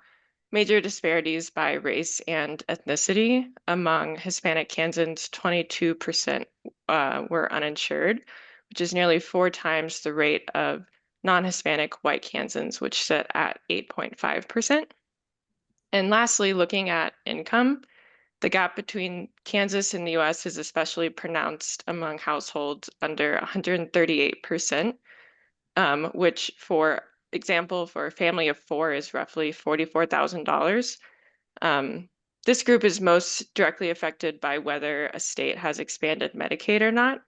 major disparities by race and ethnicity. Among Hispanic Kansans, 22% were uninsured, which is nearly 4 times the rate of non-Hispanic white Kansans, which sit at 8.5%. And lastly, looking at income, the gap between Kansas and the US is especially pronounced among households under 138%, which, for example, for a family of 4 is roughly $44,000. This group is most directly affected by whether a state has expanded Medicaid or not.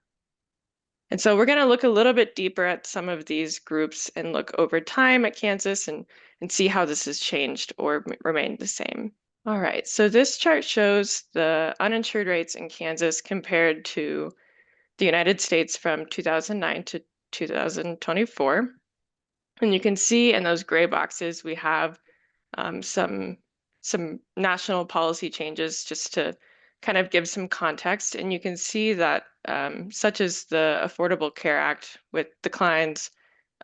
And so we're going to look a little bit deeper at some of these groups and look over time at Kansas and see how this has changed or remained the same. All right, so this chart shows the uninsured rates in Kansas compared to the United States from 2009 to 2024. And you can see in those gray boxes, we have some national policy changes just to kind of give some context. And you can see that such as the Affordable Care Act with declines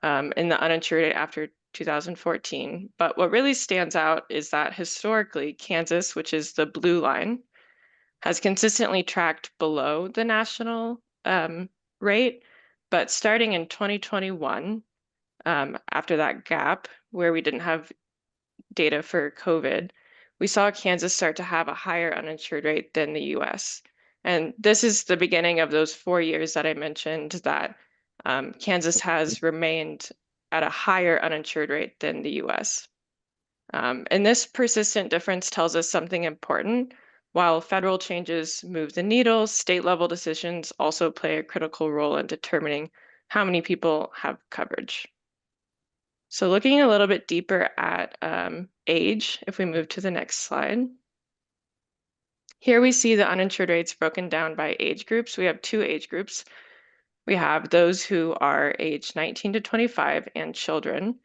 in the uninsured rate after 2014. But what really stands out is that historically, Kansas, which is the blue line, has consistently tracked below the national rate. But starting in 2021, after that gap where we didn't have data for COVID, we saw Kansas start to have a higher uninsured rate than the US. And this is the beginning of those 4 years that I mentioned that Kansas has remained at a higher uninsured rate than the US. And this persistent difference tells us something important. While federal changes move the needle, state level decisions also play a critical role in determining how many people have coverage. So looking a little bit deeper at age, if we move to the next slide. Here we see the uninsured rates broken down by age groups. We have 2 age groups. We have those who are age 19 to 25 and children.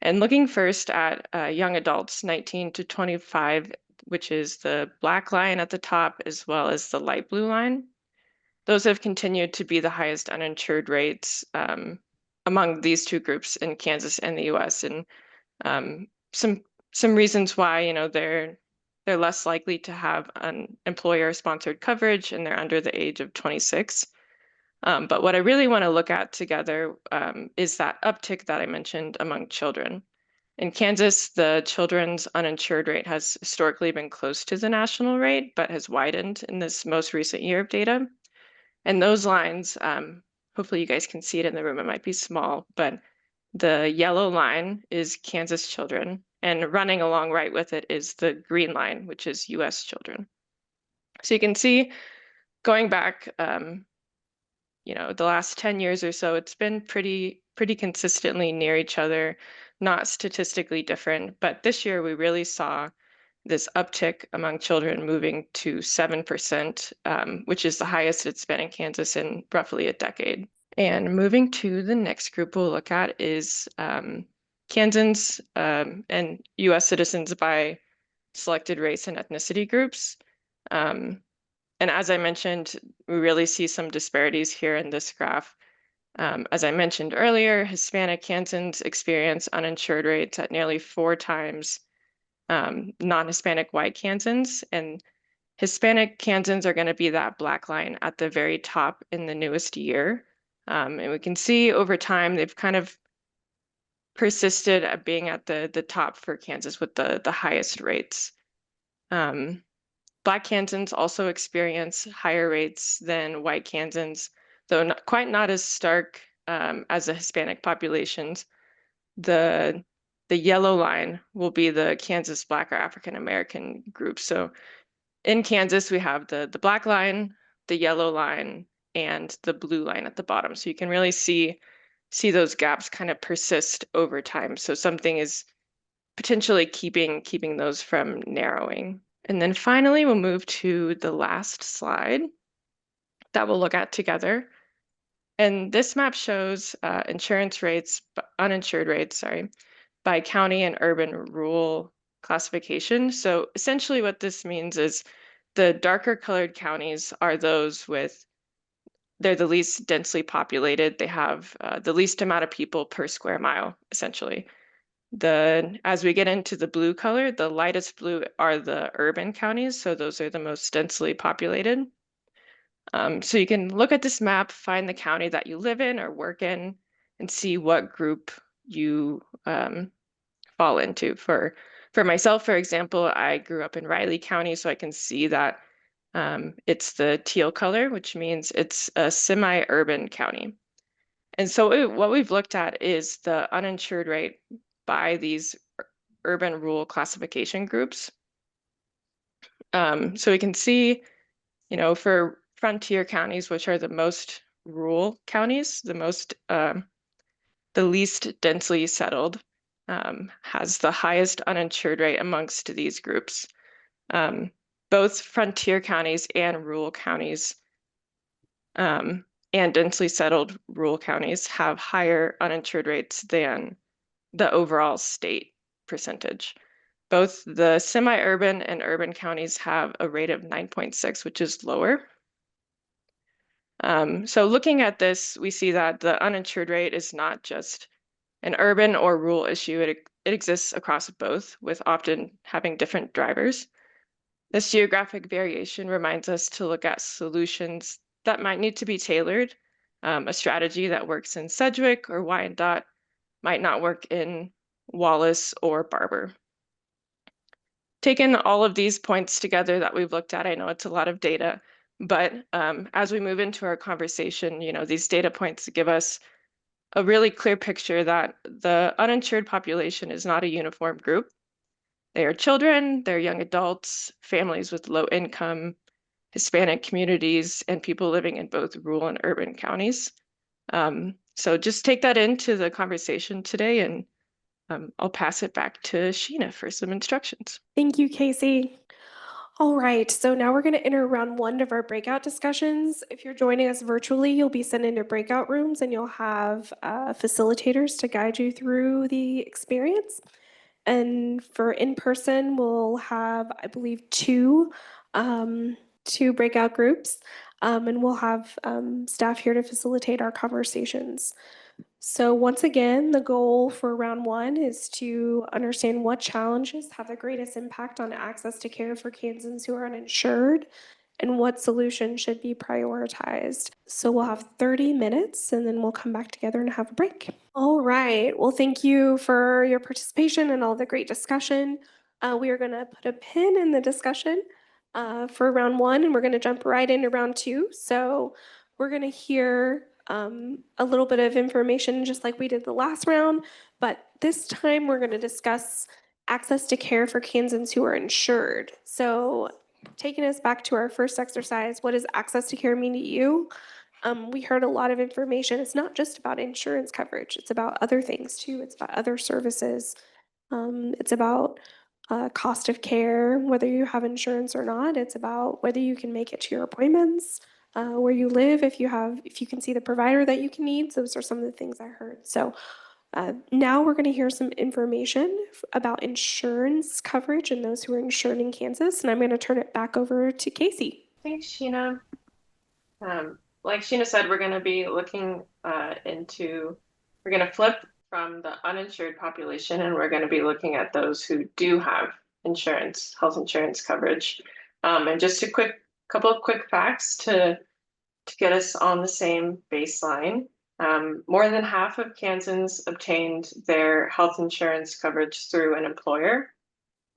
And looking first at young adults, 19 to 25, which is the black line at the top, as well as the light blue line. Those have continued to be the highest uninsured rates among these two groups in Kansas and the US, and some reasons why, you know, they're less likely to have an employer-sponsored coverage and they're under the age of 26. But what I really want to look at together is that uptick that I mentioned among children. In Kansas, the children's uninsured rate has historically been close to the national rate, but has widened in this most recent year of data. And those lines, hopefully you guys can see it in the room, it might be small, but the yellow line is Kansas children, and running along right with it is the green line, which is US children. So you can see going back, you know, the last 10 years or so, it's been pretty consistently near each other, not statistically different. But this year we really saw this uptick among children moving to 7%, which is the highest it's been in Kansas in roughly a decade. And moving to the next group we'll look at is Kansans and US citizens by selected race and ethnicity groups. And as I mentioned, we really see some disparities here in this graph. As I mentioned earlier, Hispanic Kansans experience uninsured rates at nearly 4 times non-Hispanic white Kansans, and Hispanic Kansans are going to be that black line at the very top in the newest year. And we can see over time they've kind of persisted at being at the top for Kansas with the highest rates. Black Kansans also experience higher rates than white Kansans, though not as stark as the Hispanic populations. The yellow line will be the Kansas Black or African American group. So in Kansas, we have the black line, the yellow line, and the blue line at the bottom. So you can really see those gaps kind of persist over time. So something is potentially keeping those from narrowing. And then finally, we'll move to the last slide that we'll look at together. And this map shows insurance rates, uninsured rates, sorry, by county and urban rural classification. So essentially what this means is the darker colored counties are those they're the least densely populated. They have the least amount of people per square mile, essentially. As we get into the blue color, the lightest blue are the urban counties. So those are the most densely populated. So you can look at this map, find the county that you live in or work in, and see what group you fall into. For myself, for example, I grew up in Riley County, so I can see that it's the teal color, which means it's a semi-urban county. And so what we've looked at is the uninsured rate by these urban rural classification groups. So we can see, you know, for frontier counties, which are the most rural counties, the least densely settled, has the highest uninsured rate amongst these groups. Both frontier counties and rural counties and densely settled rural counties have higher uninsured rates than the overall state percentage. Both the semi-urban and urban counties have a rate of 9.6, which is lower. So looking at this, we see that the uninsured rate is not just an urban or rural issue. It exists across both, with often having different drivers. This geographic variation reminds us to look at solutions that might need to be tailored. A strategy that works in Sedgwick or Wyandotte might not work in Wallace or Barber. Taking all of these points together that we've looked at, I know it's a lot of data, but as we move into our conversation, you know, these data points give us a really clear picture that the uninsured population is not a uniform group. They are children, they're young adults, families with low income, Hispanic communities, and people living in both rural and urban counties. So just take that into the conversation today, and I'll pass it back to Sheena for some instructions. Thank you, Casey. All right, so now we're going to enter round 1 of our breakout discussions. If you're joining us virtually, you'll be sent into breakout rooms and you'll have facilitators to guide you through the experience. And for in-person, we'll have, I believe, two breakout groups, and we'll have staff here to facilitate our conversations. So once again, the goal for round one is to understand what challenges have the greatest impact on access to care for Kansans who are uninsured and what solutions should be prioritized. So we'll have 30 minutes and then we'll come back together and have a break. All right. Well, thank you for your participation and all the great discussion. We are going to put a pin in the discussion for round one, and we're going to jump right into round two. So we're going to hear a little bit of information just like we did the last round, but this time we're going to discuss access to care for Kansans who are insured. So taking us back to our first exercise, what does access to care mean to you? We heard a lot of information. It's not just about insurance coverage. It's about other things too. It's about other services. It's about cost of care, whether you have insurance or not. It's about whether you can make it to your appointments, where you live, if you can see the provider that you can need. Those are some of the things I heard. So now we're going to hear some information about insurance coverage and those who are insured in Kansas. And I'm going to turn it back over to Casey. Thanks, Sheena. Like Sheena said, we're going to be looking we're going to flip from the uninsured population, and we're going to be looking at those who do have insurance, health insurance coverage. And just a couple of quick facts to get us on the same baseline. More than half of Kansans obtained their health insurance coverage through an employer,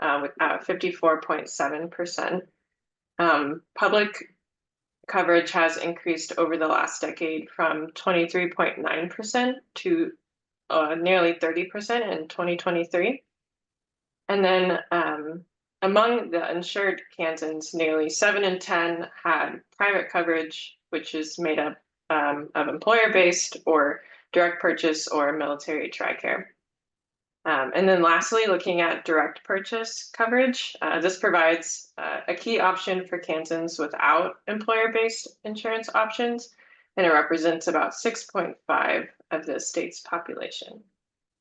with 54.7%. Public coverage has increased over the last decade from 23.9% to nearly 30% in 2023. And then among the insured Kansans, nearly 7 in 10 had private coverage, which is made up of employer-based or direct purchase or military TRICARE. And then lastly, looking at direct purchase coverage, this provides a key option for Kansans without employer-based insurance options, and it represents about 6.5% of the state's population.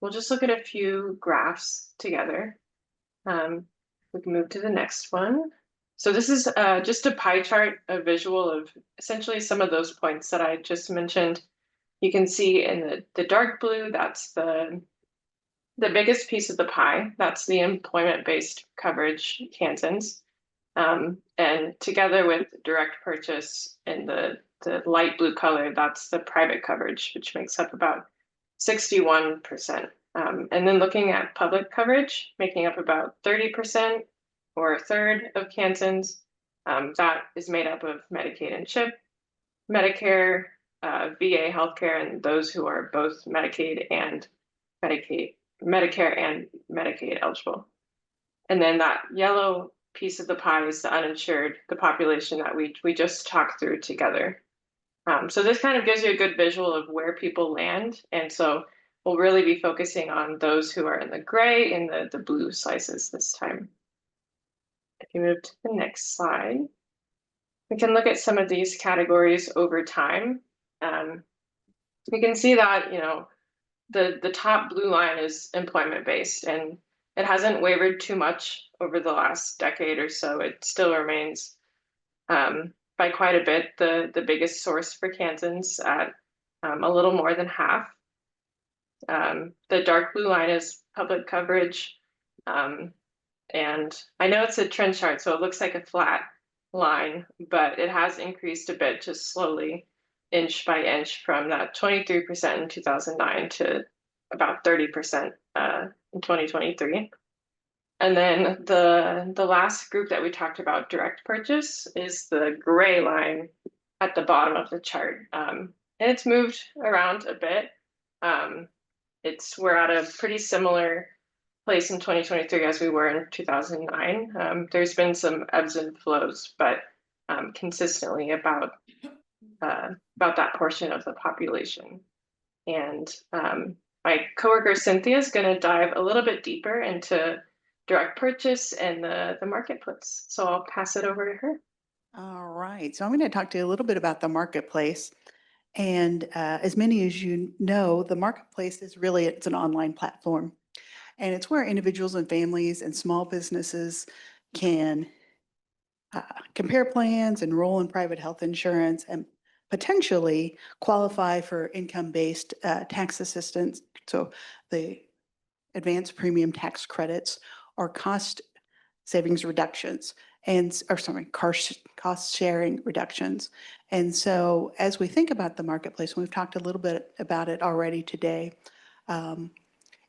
We'll just look at a few graphs together. We can move to the next one. So this is just a pie chart, a visual of essentially some of those points that I just mentioned. You can see in the dark blue, that's the biggest piece of the pie. That's the employment-based coverage Kansans. And together with direct purchase in the light blue color, that's the private coverage, which makes up about 61%. And then looking at public coverage, making up about 30% or a third of Kansans, that is made up of Medicaid and CHIP, Medicare, VA healthcare, and those who are both Medicare and Medicaid eligible. And then that yellow piece of the pie is the uninsured, the population that we just talked through together. So this kind of gives you a good visual of where people land. And so we'll really be focusing on those who are in the gray and the blue slices this time. If you move to the next slide, we can look at some of these categories over time. We can see that, the top blue line is employment-based, and it hasn't wavered too much over the last decade or so. It still remains by quite a bit the biggest source for Kansans at a little more than half. The dark blue line is public coverage, and I know it's a trend chart, so it looks like a flat line, but it has increased a bit, just slowly, inch by inch, from that 23% in 2009 to about 30% in 2023. And then the last group that we talked about, direct purchase, is the gray line at the bottom of the chart. And it's moved around a bit. We're at a pretty similar place in 2023 as we were in 2009. There's been some ebbs and flows, but consistently about that portion of the population. And my coworker Cynthia is going to dive a little bit deeper into direct purchase and the marketplace. So I'll pass it over to her. All right, so I'm going to talk to you a little bit about the marketplace. And as many as you know, the marketplace is really, it's an online platform. And it's where individuals and families and small businesses can compare plans, enroll in private health insurance, and potentially qualify for income-based tax assistance. So the advanced premium tax credits or cost savings reductions cost sharing reductions. And so as we think about the marketplace, and we've talked a little bit about it already today,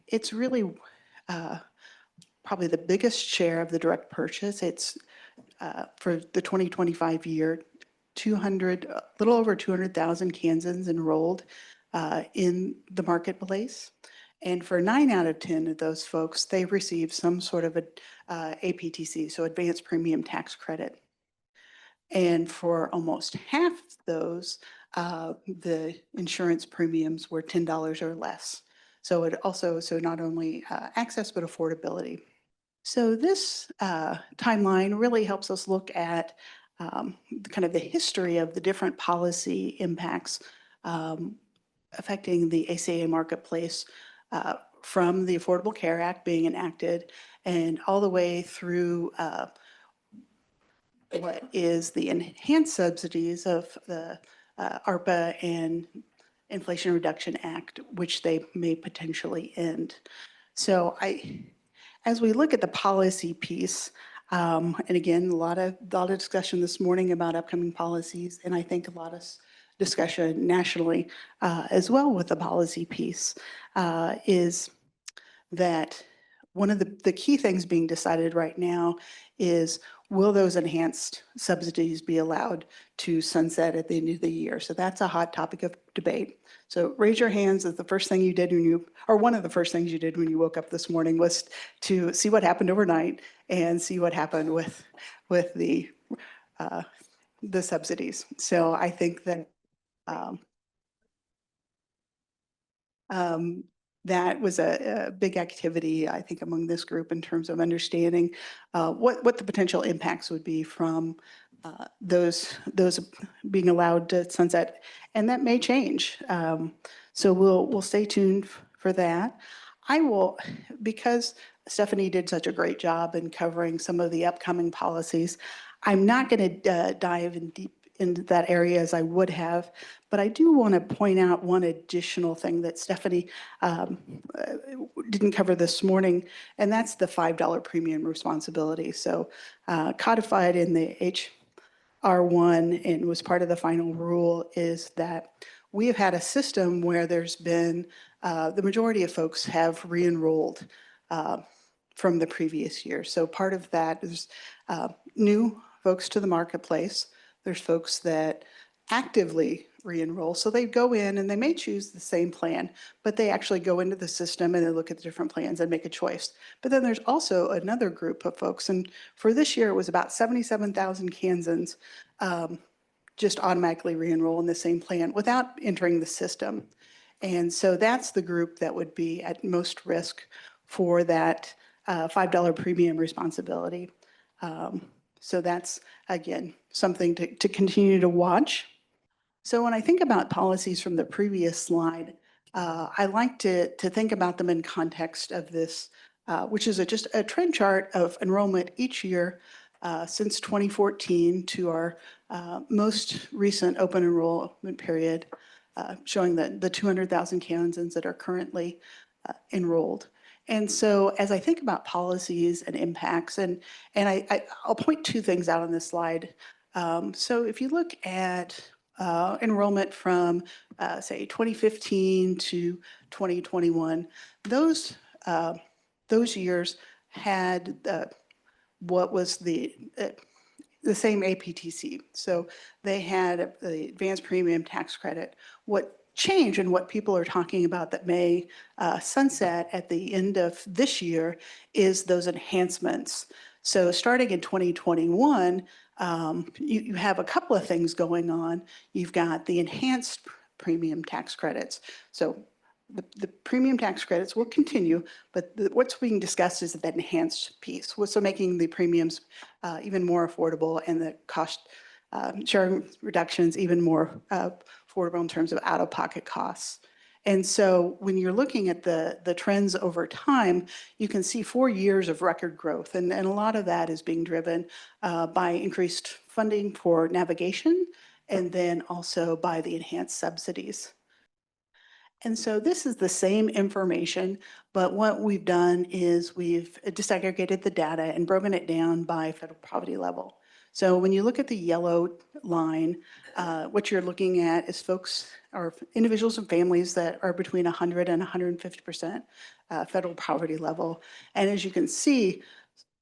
it's really probably the biggest share of the direct purchase. It's for the 2025 year, a little over 200,000 Kansans enrolled in the marketplace. And for 9 out of 10 of those folks, they receive some sort of a APTC, so advanced premium tax credit. And for almost half those, the insurance premiums were $10 or less. So it also, not only access, but affordability. So this timeline really helps us look at kind of the history of the different policy impacts affecting the ACA marketplace from the Affordable Care Act being enacted and all the way through what is the enhanced subsidies of the ARPA and Inflation Reduction Act, which they may potentially end. So as we look at the policy piece, and again, a lot of discussion this morning about upcoming policies, and I think a lot of discussion nationally as well with the policy piece, is that one of the key things being decided right now is, will those enhanced subsidies be allowed to sunset at the end of the year? So that's a hot topic of debate. So raise your hands if the first thing you did or one of the first things you did when you woke up this morning was to see what happened overnight and see what happened with the subsidies. So I think that that was a big activity, I think, among this group in terms of understanding what the potential impacts would be from those being allowed to sunset, and that may change. So we'll stay tuned for that. I will, because Stephanie did such a great job in covering some of the upcoming policies, I'm not going to dive in deep into that area as I would have, but I do want to point out one additional thing that Stephanie didn't cover this morning, and that's the $5 premium responsibility. So codified in the HR1 and was part of the final rule is that we have had a system where there's been, the majority of folks have re-enrolled from the previous year. So part of that is new folks to the marketplace. There's folks that actively re-enroll. So they go in and they may choose the same plan, but they actually go into the system and they look at the different plans and make a choice. But then there's also another group of folks. And for this year, it was about 77,000 Kansans just automatically re-enroll in the same plan without entering the system. And so that's the group that would be at most risk for that $5 premium responsibility. So that's, again, something to continue to watch. So when I think about policies from the previous slide, I like to think about them in context of this, which is just a trend chart of enrollment each year since 2014 to our most recent open enrollment period, showing the 200,000 Kansans that are currently enrolled. And so as I think about policies and impacts, and I'll point two things out on this slide. So if you look at enrollment from, say, 2015 to 2021, those years had what was the same APTC. So they had the advanced premium tax credit. What changed and what people are talking about that may sunset at the end of this year is those enhancements. So starting in 2021, you have a couple of things going on. You've got the enhanced premium tax credits. So the premium tax credits will continue, but what's being discussed is that enhanced piece, so making the premiums even more affordable and the cost sharing reductions even more affordable in terms of out-of-pocket costs. And so when you're looking at the trends over time, you can see 4 years of record growth. And a lot of that is being driven by increased funding for navigation and then also by the enhanced subsidies. And so this is the same information, but what we've done is we've disaggregated the data and broken it down by federal poverty level. So when you look at the yellow line, what you're looking at is folks or individuals and families that are between 100 and 150% federal poverty level. And as you can see,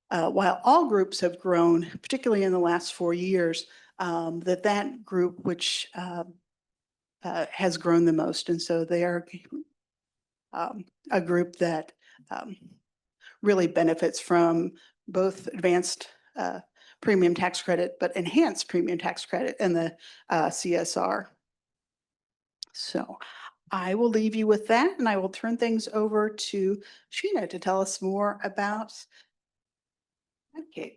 while all groups have grown, particularly in the last 4 years, that group which has grown the most. And so they are a group that really benefits from both advanced premium tax credit, but enhanced premium tax credit and the CSR. So I will leave you with that, and I will turn things over to Sheena to tell us more about Medicaid.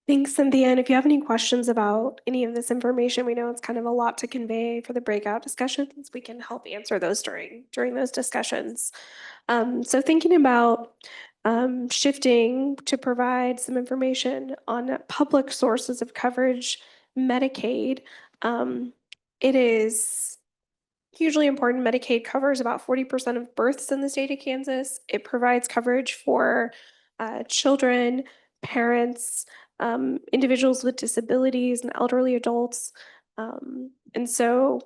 Thanks, Cynthia. And if you have any questions about any of this information, we know it's kind of a lot to convey for the breakout discussions. We can help answer those during those discussions. So thinking about shifting to provide some information on public sources of coverage, Medicaid, it is hugely important. Medicaid covers about 40% of births in the state of Kansas. It provides coverage for children, parents, individuals with disabilities, and elderly adults. And so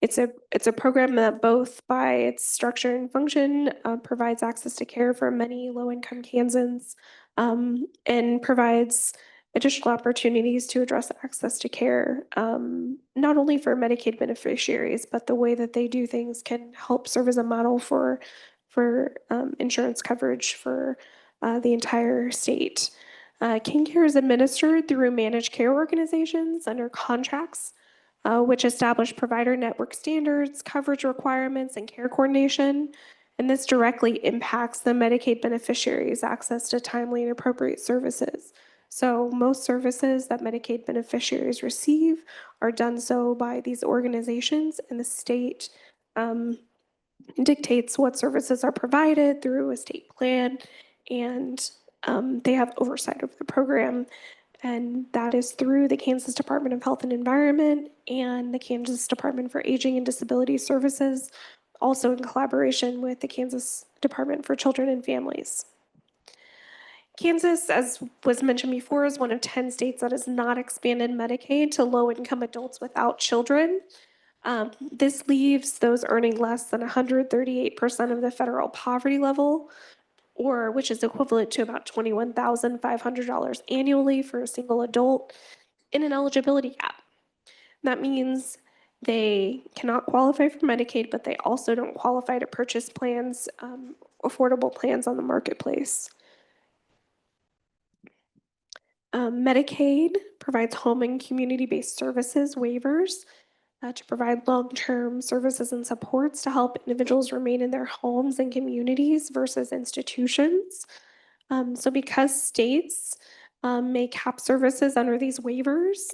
it's a program that both by its structure and function provides access to care for many low-income Kansans and provides additional opportunities to address access to care, not only for Medicaid beneficiaries, but the way that they do things can help serve as a model for insurance coverage for the entire state. KinCare is administered through managed care organizations under contracts, which establish provider network standards, coverage requirements, and care coordination. And this directly impacts the Medicaid beneficiaries' access to timely and appropriate services. So most services that Medicaid beneficiaries receive are done so by these organizations, and the state dictates what services are provided through a state plan, and they have oversight of the program. And that is through the Kansas Department of Health and Environment and the Kansas Department for Aging and Disability Services, also in collaboration with the Kansas Department for Children and Families. Kansas, as was mentioned before, is one of 10 states that has not expanded Medicaid to low-income adults without children. This leaves those earning less than 138% of the federal poverty level, or which is equivalent to about $21,500 annually for a single adult, in an eligibility gap. That means they cannot qualify for Medicaid, but they also don't qualify to purchase plans, affordable plans on the marketplace. Medicaid provides home and community-based services waivers to provide long-term services and supports to help individuals remain in their homes and communities versus institutions. So because states may cap services under these waivers,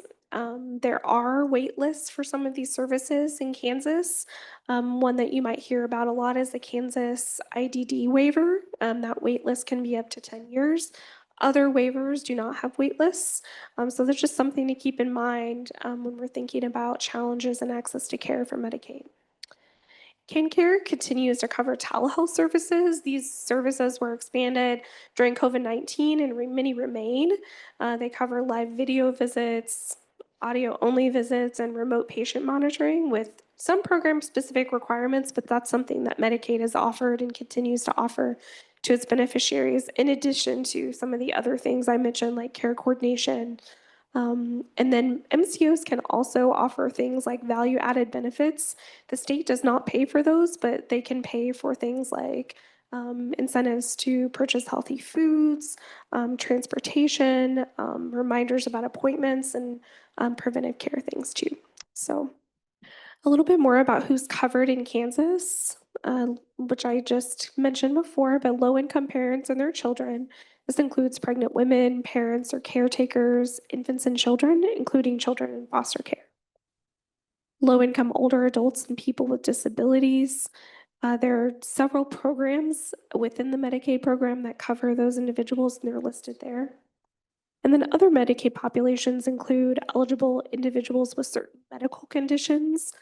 there are wait lists for some of these services in Kansas. One that you might hear about a lot is the Kansas IDD waiver. That wait list can be up to 10 years. Other waivers do not have wait lists. So that's just something to keep in mind when we're thinking about challenges and access to care for Medicaid. KinCare continues to cover telehealth services. These services were expanded during COVID-19 and many remain. They cover live video visits, audio-only visits, and remote patient monitoring with some program-specific requirements, but that's something that Medicaid has offered and continues to offer to its beneficiaries, in addition to some of the other things I mentioned, like care coordination. And then MCOs can also offer things like value-added benefits. The state does not pay for those, but they can pay for things like incentives to purchase healthy foods, transportation, reminders about appointments, and preventive care things too. So a little bit more about who's covered in Kansas, which I just mentioned before, but low-income parents and their children. This includes pregnant women, parents or caretakers, infants and children, including children in foster care. Low-income older adults and people with disabilities. There are several programs within the Medicaid program that cover those individuals, and they're listed there. And then other Medicaid populations include eligible individuals with certain medical conditions.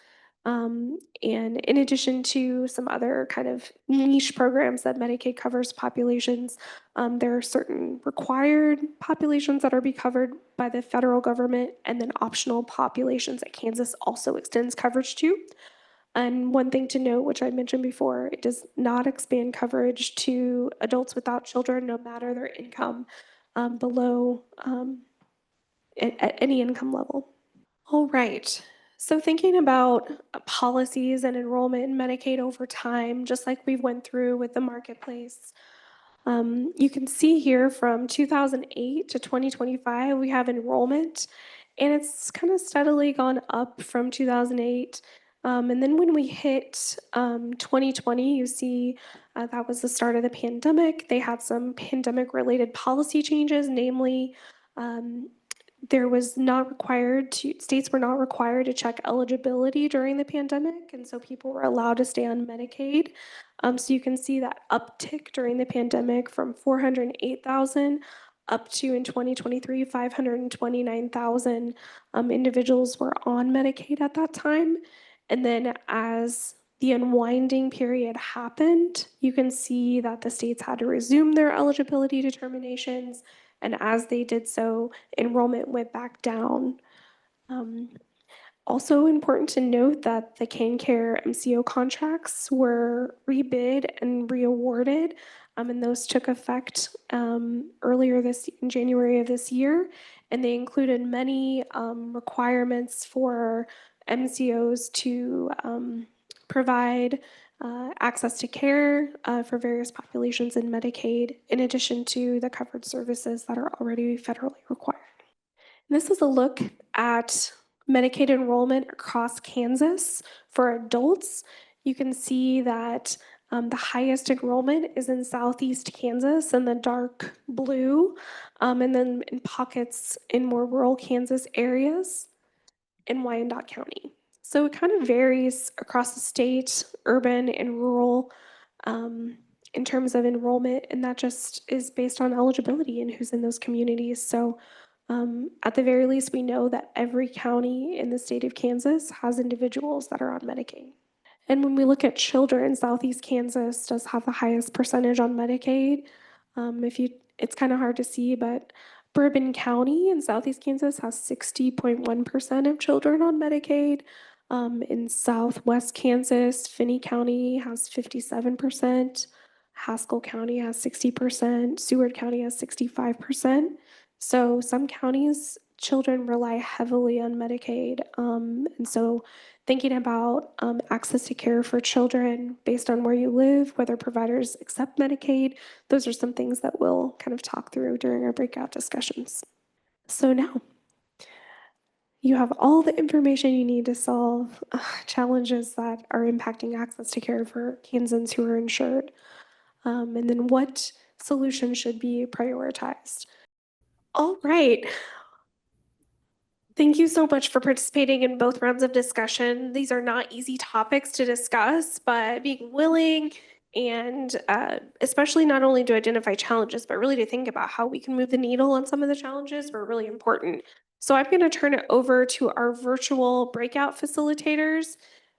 And in addition to some other kind of niche programs that Medicaid covers populations, there are certain required populations that are be covered by the federal government, and then optional populations that Kansas also extends coverage to. And one thing to note, which I mentioned before, it does not expand coverage to adults without children, no matter their income below at any income level. All right. So thinking about policies and enrollment in Medicaid over time, just like we went through with the marketplace, you can see here from 2008 to 2025, we have enrollment, and it's kind of steadily gone up from 2008. And then when we hit 2020, you see that was the start of the pandemic. They had some pandemic-related policy changes, namely, there was not required to, states were not required to check eligibility during the pandemic, and so people were allowed to stay on Medicaid. So you can see that uptick during the pandemic from 408,000 up to, in 2023, 529,000 individuals were on Medicaid at that time. And then as the unwinding period happened, you can see that the states had to resume their eligibility determinations, and as they did so, enrollment went back down. Also important to note that the CanCare MCO contracts were rebid and reawarded, and those took effect earlier in January of this year, and they included many requirements for MCOs to provide access to care for various populations in Medicaid, in addition to the covered services that are already federally required. And this is a look at Medicaid enrollment across Kansas for adults. You can see that the highest enrollment is in southeast Kansas in the dark blue, and then in pockets in more rural Kansas areas in Wyandotte County. So it kind of varies across the state, urban and rural, in terms of enrollment, and that just is based on eligibility and who's in those communities. So at the very least, we know that every county in the state of Kansas has individuals that are on Medicaid. And when we look at children, Southeast Kansas does have the highest percentage on Medicaid. It's kind of hard to see, but Bourbon County in Southeast Kansas has 60.1% of children on Medicaid. In Southwest Kansas, Finney County has 57%. Haskell County has 60%. Seward County has 65%. So some counties, children rely heavily on Medicaid. And so thinking about access to care for children based on where you live, whether providers accept Medicaid, those are some things that we'll kind of talk through during our breakout discussions. So now, you have all the information you need to solve challenges that are impacting access to care for Kansans who are insured. And then what solutions should be prioritized. All right. Thank you so much for participating in both rounds of discussion. These are not easy topics to discuss, but being willing and especially not only to identify challenges, but really to think about how we can move the needle on some of the challenges were really important. So I'm going to turn it over to our virtual breakout facilitators.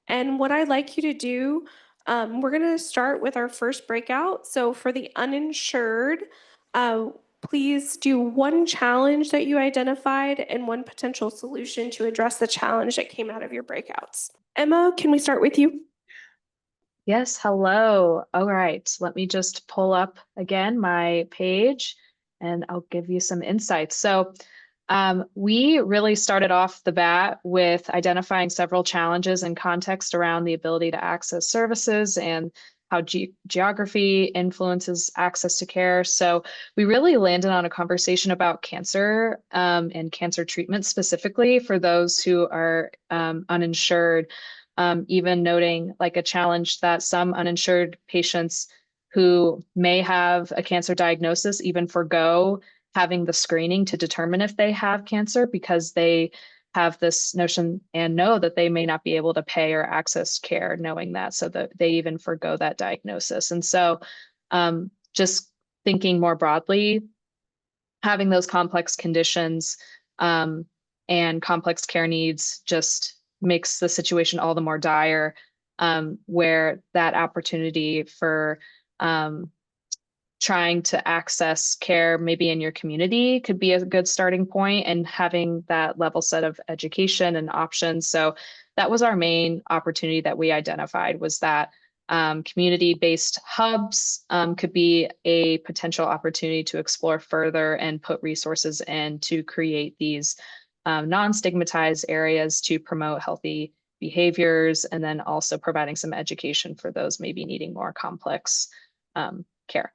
And what I'd like you to do, we're going to start with our first breakout. So for the uninsured, please do one challenge that you identified and one potential solution to address the challenge that came out of your breakouts. Emma, can we start with you? Yes, hello. All right, let me just pull up again my page and I'll give you some insights. So we really started off the bat with identifying several challenges and context around the ability to access services and how geography influences access to care. So we really landed on a conversation about cancer and cancer treatment specifically for those who are uninsured, even noting like a challenge that some uninsured patients who may have a cancer diagnosis even forgo having the screening to determine if they have cancer because they have this notion and know that they may not be able to pay or access care knowing that, so that they even forgo that diagnosis. And so just thinking more broadly, having those complex conditions and complex care needs just makes the situation all the more dire, where that opportunity for trying to access care maybe in your community could be a good starting point, and having that level set of education and options. So that was our main opportunity that we identified, was that community-based hubs could be a potential opportunity to explore further and put resources in to create these non-stigmatized areas to promote healthy behaviors, and then also providing some education for those maybe needing more complex care.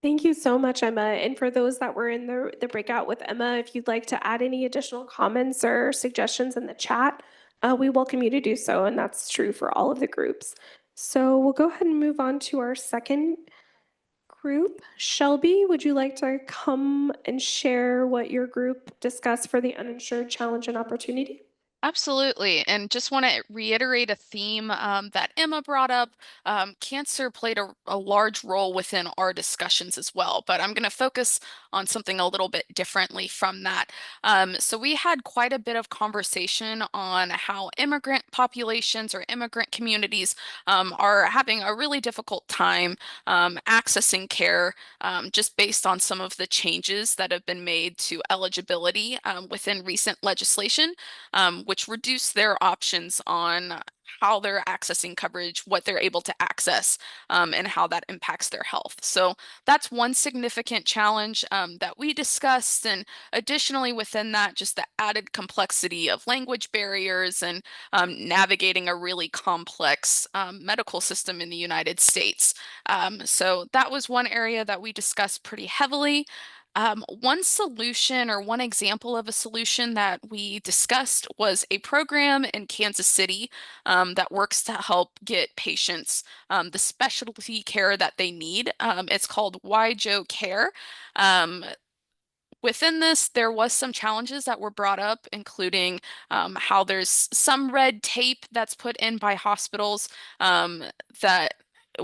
Thank you so much, Emma. And for those that were in the breakout with Emma, if you'd like to add any additional comments or suggestions in the chat, we welcome you to do so. And that's true for all of the groups. So we'll go ahead and move on to our second group. Shelby, would you like to come and share what your group discussed for the uninsured challenge and opportunity? Absolutely. And just want to reiterate a theme that Emma brought up. Cancer played a large role within our discussions as well, but I'm going to focus on something a little bit differently from that. So we had quite a bit of conversation on how immigrant populations or immigrant communities are having a really difficult time accessing care, just based on some of the changes that have been made to eligibility within recent legislation, which reduce their options on how they're accessing coverage, what they're able to access, and how that impacts their health. So that's one significant challenge that we discussed. And additionally, within that, just the added complexity of language barriers and navigating a really complex medical system in the United States. So that was one area that we discussed pretty heavily. One solution, or one example of a solution that we discussed, was a program in Kansas City that works to help get patients the specialty care that they need. It's called Why Joe Care. Within this, there was some challenges that were brought up, including how there's some red tape that's put in by hospitals that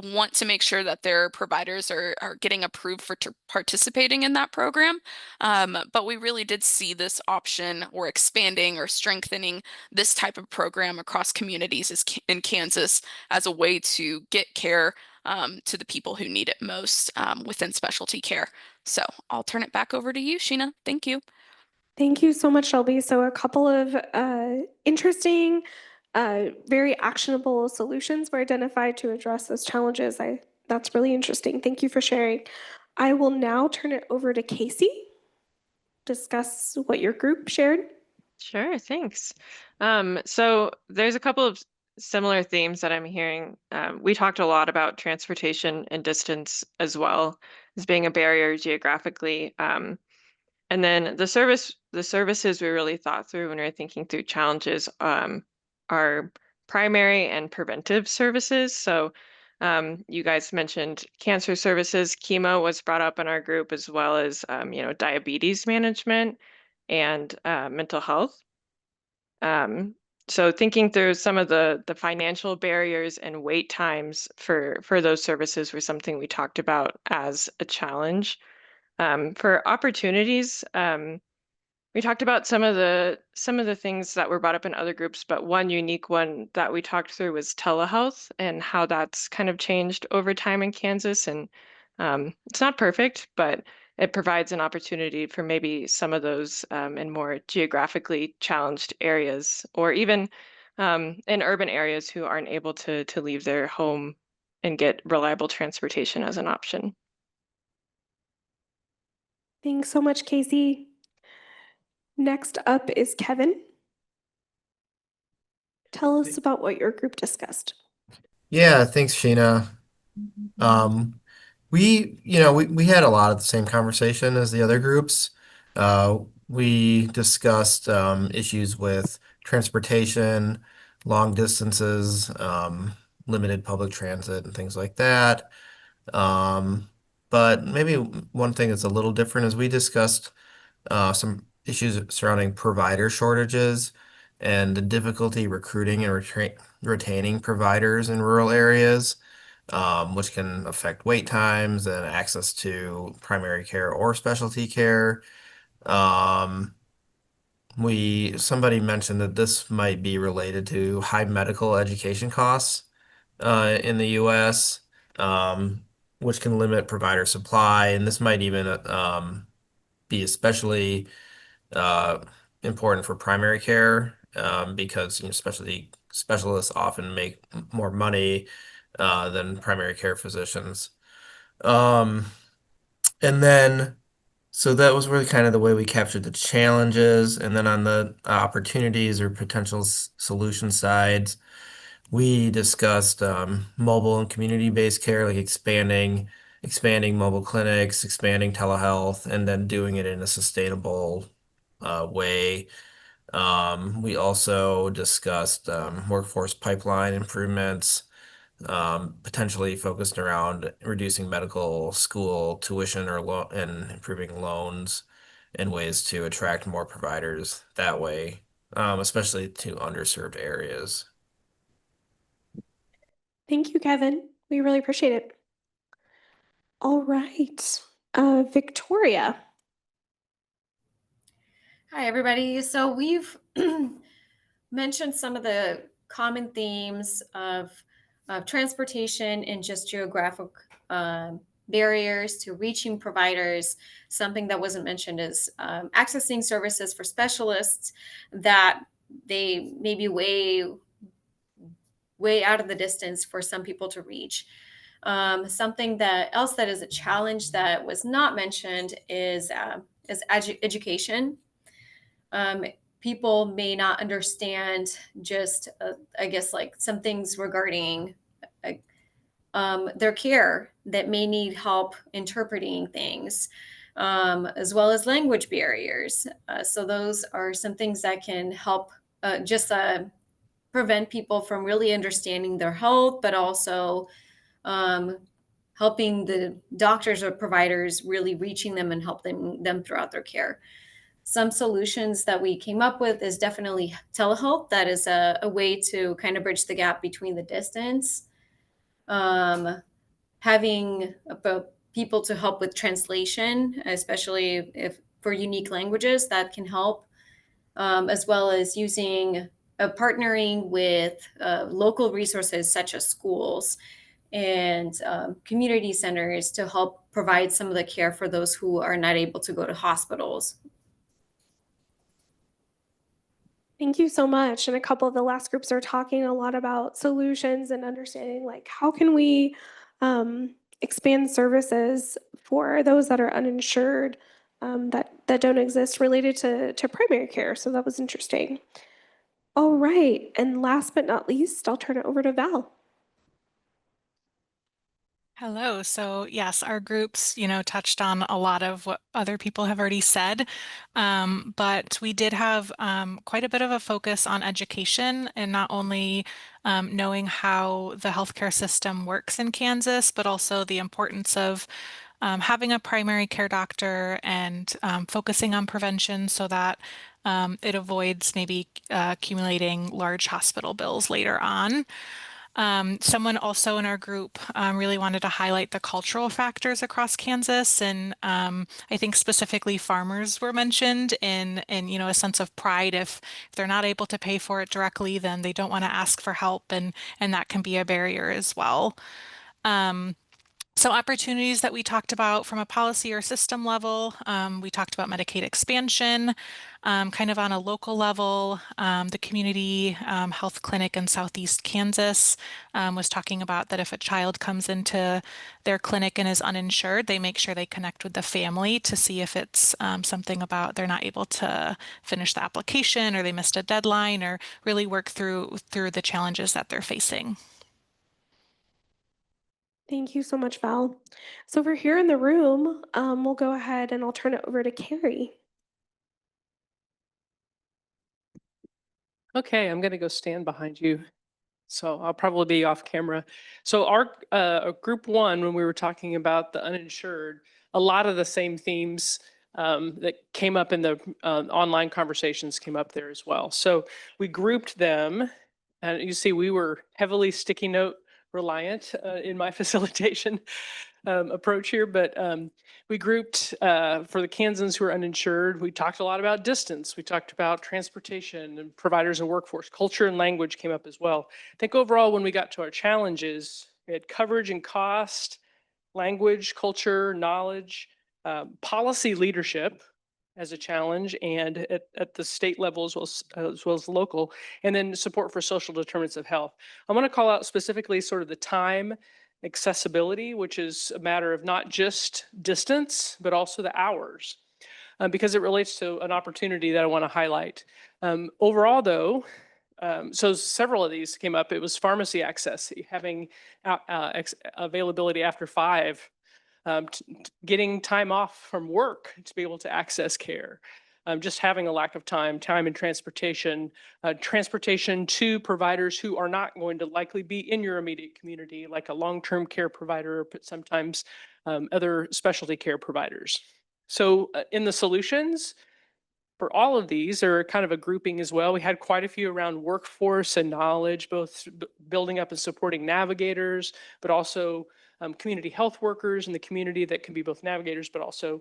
want to make sure that their providers are getting approved for participating in that program. But we really did see this option, or expanding or strengthening this type of program across communities in Kansas, as a way to get care to the people who need it most within specialty care. So I'll turn it back over to you, Sheena. Thank you. Thank you so much, Shelby. So a couple of interesting, very actionable solutions were identified to address those challenges. That's really interesting. Thank you for sharing. I will now turn it over to Casey. Discuss what your group shared. Sure, thanks. So there's a couple of similar themes that I'm hearing. We talked a lot about transportation and distance as well as being a barrier geographically. And then the services we really thought through when we were thinking through challenges are primary and preventive services. So you guys mentioned cancer services, chemo was brought up in our group, as well as diabetes management and mental health. So thinking through some of the financial barriers and wait times for those services was something we talked about as a challenge. For opportunities, we talked about some of the things that were brought up in other groups, but one unique one that we talked through was telehealth and how that's kind of changed over time in Kansas. And it's not perfect, but it provides an opportunity for maybe some of those in more geographically challenged areas, or even in urban areas who aren't able to leave their home and get reliable transportation as an option. Thanks so much, Casey. Next up is Kevin. Tell us about what your group discussed. Yeah, thanks, Sheena. We had a lot of the same conversation as the other groups. We discussed issues with transportation, long distances, limited public transit, and things like that. But maybe one thing that's a little different is we discussed some issues surrounding provider shortages and the difficulty recruiting and retaining providers in rural areas. which can affect wait times and access to primary care or specialty care. Um, Somebody mentioned that this might be related to high medical education costs in the US, um, which can limit provider supply. And this might even be especially uh, important for primary care because specialists often make more money than primary care physicians. Um, and then, so that was really kind of the way we captured the challenges. And then on the opportunities or potential solution sides, we discussed mobile and community-based care, like expanding mobile clinics, expanding telehealth, and then doing it in a sustainable way. We also discussed workforce pipeline improvements, potentially focused around reducing medical school tuition and improving loans and ways to attract more providers that way, especially to underserved areas. Thank you, Kevin. We really appreciate it. All right. Victoria. Hi, everybody. So we've mentioned some of the common themes of transportation and just geographic barriers to reaching providers. Something that wasn't mentioned is accessing services for specialists that they may be way out of the distance for some people to reach. Something that else that is a challenge that was not mentioned is education. People may not understand just, I guess, like some things regarding their care that may need help interpreting things, as well as language barriers. So those are some things that can help just prevent people from really understanding their health, but also helping the doctors or providers really reaching them and helping them throughout their care. Some solutions that we came up with is definitely telehealth. That is a way to kind of bridge the gap between the distance. Having people to help with translation, especially if for unique languages, that can help, as well as using partnering with local resources such as schools and community centers to help provide some of the care for those who are not able to go to hospitals. Thank you so much. And a couple of the last groups are talking a lot about solutions and understanding like how can we expand services for those that are uninsured that don't exist related to primary care. So that was interesting. All right. And last but not least, I'll turn it over to Val. Hello. So yes, our groups, touched on a lot of what other people have already said, but we did have quite a bit of a focus on education and not only knowing how the healthcare system works in Kansas, but also the importance of having a primary care doctor and focusing on prevention so that it avoids maybe accumulating large hospital bills later on. Someone also in our group really wanted to highlight the cultural factors across Kansas, and I think specifically farmers were mentioned in a sense of pride. If they're not able to pay for it directly, then they don't want to ask for help, and that can be a barrier as well. So opportunities that we talked about from a policy or system level, we talked about Medicaid expansion, kind of on a local level. The community health clinic in Southeast Kansas was talking about that if a child comes into their clinic and is uninsured, they make sure they connect with the family to see if it's something about they're not able to finish the application or they missed a deadline or really work through the challenges that they're facing. Thank you so much, Val. So over here in the room, we'll go ahead and I'll turn it over to Carrie. Okay, I'm going to go stand behind you. So I'll probably be off camera. So our group one, when we were talking about the uninsured, a lot of the same themes that came up in the online conversations came up there as well. So we grouped them, and you see we were heavily sticky note reliant in my facilitation approach here, but we grouped for the Kansans who are uninsured. We talked a lot about distance. We talked about transportation and providers and workforce. Culture and language came up as well. I think overall, when we got to our challenges, we had coverage and cost, language, culture, knowledge, policy leadership as a challenge, and at the state level as well as local, and then support for social determinants of health. I want to call out specifically sort of the time accessibility, which is a matter of not just distance, but also the hours, because it relates to an opportunity that I want to highlight. Overall, though, so several of these came up. It was pharmacy access, having availability after 5, getting time off from work to be able to access care, just having a lack of time and transportation, transportation to providers who are not going to likely be in your immediate community, like a long-term care provider, but sometimes other specialty care providers. So in the solutions, for all of these are kind of a grouping as well. We had quite a few around workforce and knowledge, both building up and supporting navigators, but also community health workers in the community that can be both navigators, but also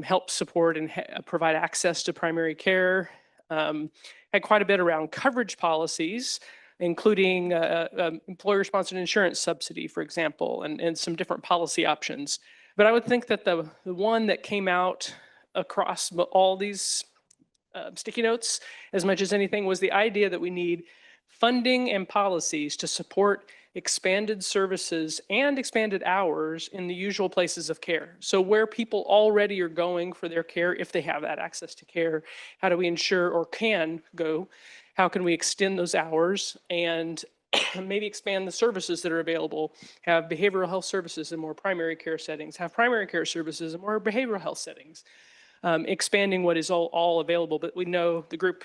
help support and provide access to primary care. Had quite a bit around coverage policies, including employer-sponsored insurance subsidy, for example, and some different policy options. But I would think that the one that came out across all these sticky notes as much as anything was the idea that we need funding and policies to support expanded services and expanded hours in the usual places of care. So where people already are going for their care, if they have that access to care, how do we ensure, or can go, how can we extend those hours and maybe expand the services that are available, have behavioral health services in more primary care settings, have primary care services in more behavioral health settings. Expanding what is all available, but we know the group,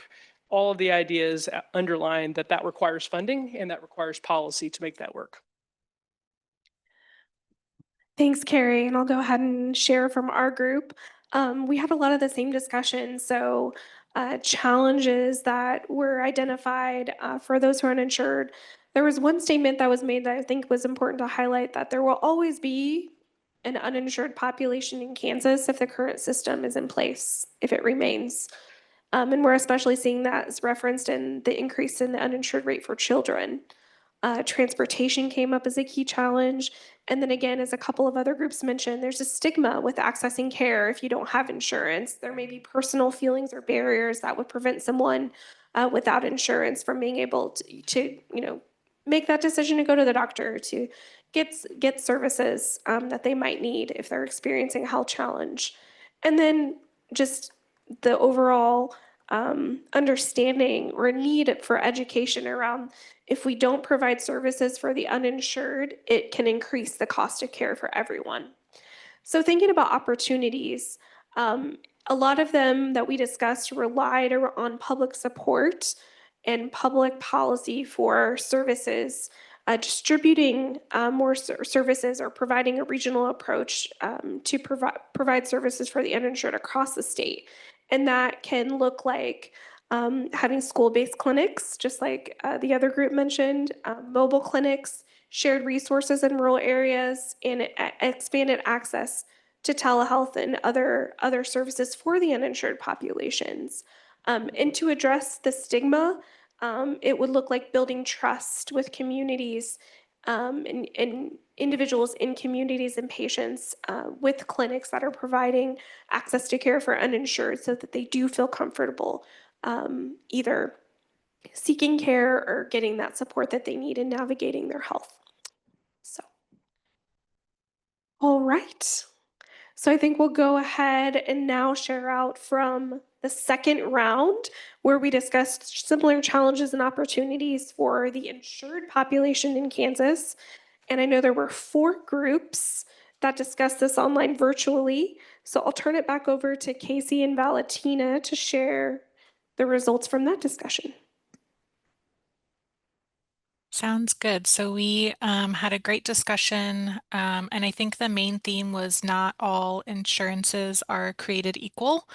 all of the ideas underline that requires funding and that requires policy to make that work. Thanks, Carrie. And I'll go ahead and share from our group. We had a lot of the same discussions. So challenges that were identified for those who are uninsured. There was one statement that was made that I think was important to highlight, that there will always be an uninsured population in Kansas if the current system is in place, if it remains. And we're especially seeing that as referenced in the increase in the uninsured rate for children. Transportation came up as a key challenge. And then again, as a couple of other groups mentioned, there's a stigma with accessing care if you don't have insurance. There may be personal feelings or barriers that would prevent someone without insurance from being able to make that decision to go to the doctor, to get services that they might need if they're experiencing a health challenge. And then just the overall understanding or need for education around, if we don't provide services for the uninsured, it can increase the cost of care for everyone. So thinking about opportunities, a lot of them that we discussed relied on public support and public policy for services, distributing more services or providing a regional approach to provide services for the uninsured across the state. And that can look like having school-based clinics, just like the other group mentioned, mobile clinics, shared resources in rural areas, and expanded access to telehealth and other services for the uninsured populations. And to address the stigma, it would look like building trust with communities and individuals in communities and patients with clinics that are providing access to care for uninsured, so that they do feel comfortable either seeking care or getting that support that they need in navigating their health. So, all right. So I think we'll go ahead and now share out from the second round, where we discussed similar challenges and opportunities for the insured population in Kansas. And I know there were 4 groups that discussed this online virtually. So I'll turn it back over to Casey and Valentina to share the results from that discussion. Sounds good. So we had a great discussion, and I think the main theme was not all insurances are created equal.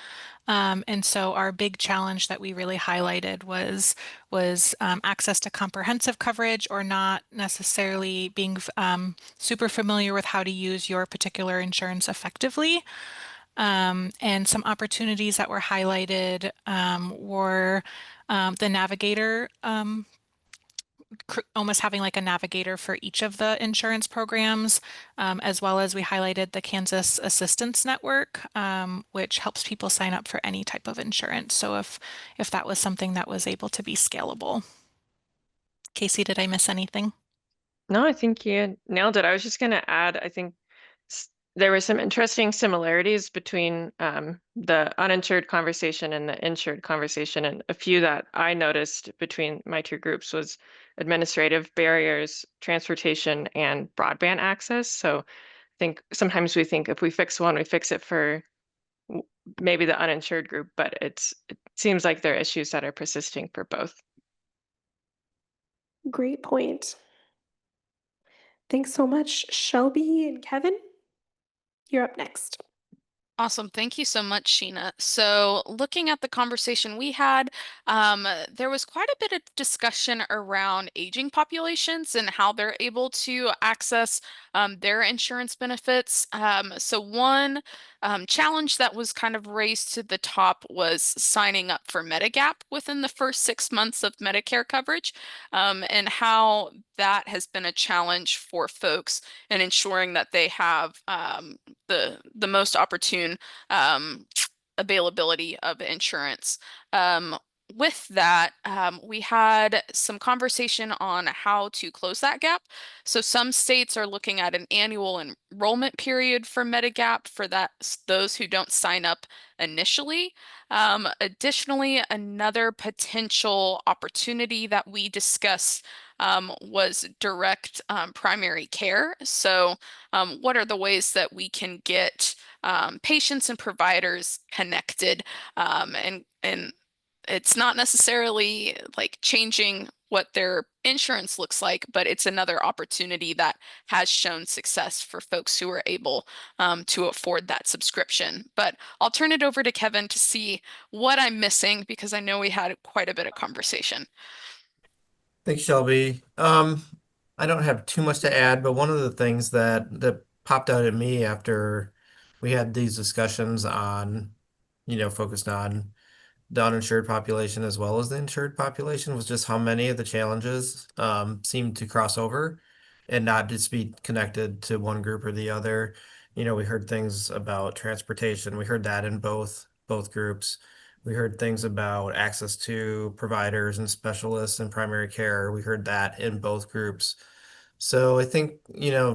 And so our big challenge that we really highlighted was access to comprehensive coverage, or not necessarily being super familiar with how to use your particular insurance effectively. And some opportunities that were highlighted were the navigator, almost having like a navigator for each of the insurance programs, as well as we highlighted the Kansas Assistance Network, which helps people sign up for any type of insurance. So if that was something that was able to be scalable. Casey, did I miss anything? No, I think you nailed it. I was just going to add, I think there were some interesting similarities between the uninsured conversation and the insured conversation. And a few that I noticed between my two groups was administrative barriers, transportation, and broadband access. So I think sometimes we think if we fix one, we fix it for maybe the uninsured group, but it seems like there are issues that are persisting for both. Great point. Thanks so much, Shelby and Kevin. You're up next. Awesome. Thank you so much, Sheena. So looking at the conversation we had, there was quite a bit of discussion around aging populations and how they're able to access their insurance benefits. So one challenge that was kind of raised to the top was signing up for Medigap within the first 6 months of Medicare coverage, and how that has been a challenge for folks in ensuring that they have the most opportune availability of insurance. With that, we had some conversation on how to close that gap. So some states are looking at an annual enrollment period for Medigap for those who don't sign up initially. Additionally, another potential opportunity that we discussed was direct primary care. So what are the ways that we can get patients and providers connected, and it's not necessarily like changing what their insurance looks like, but it's another opportunity that has shown success for folks who are able to afford that subscription. But I'll turn it over to Kevin to see what I'm missing, because I know we had quite a bit of conversation. Thanks, Shelby. I don't have too much to add, but one of the things that popped out at me after we had these discussions on, focused on the uninsured population as well as the insured population, was just how many of the challenges seem to cross over and not just be connected to one group or the other. We heard things about transportation. We heard that in both groups. We heard things about access to providers and specialists in primary care. We heard that in both groups. So I think,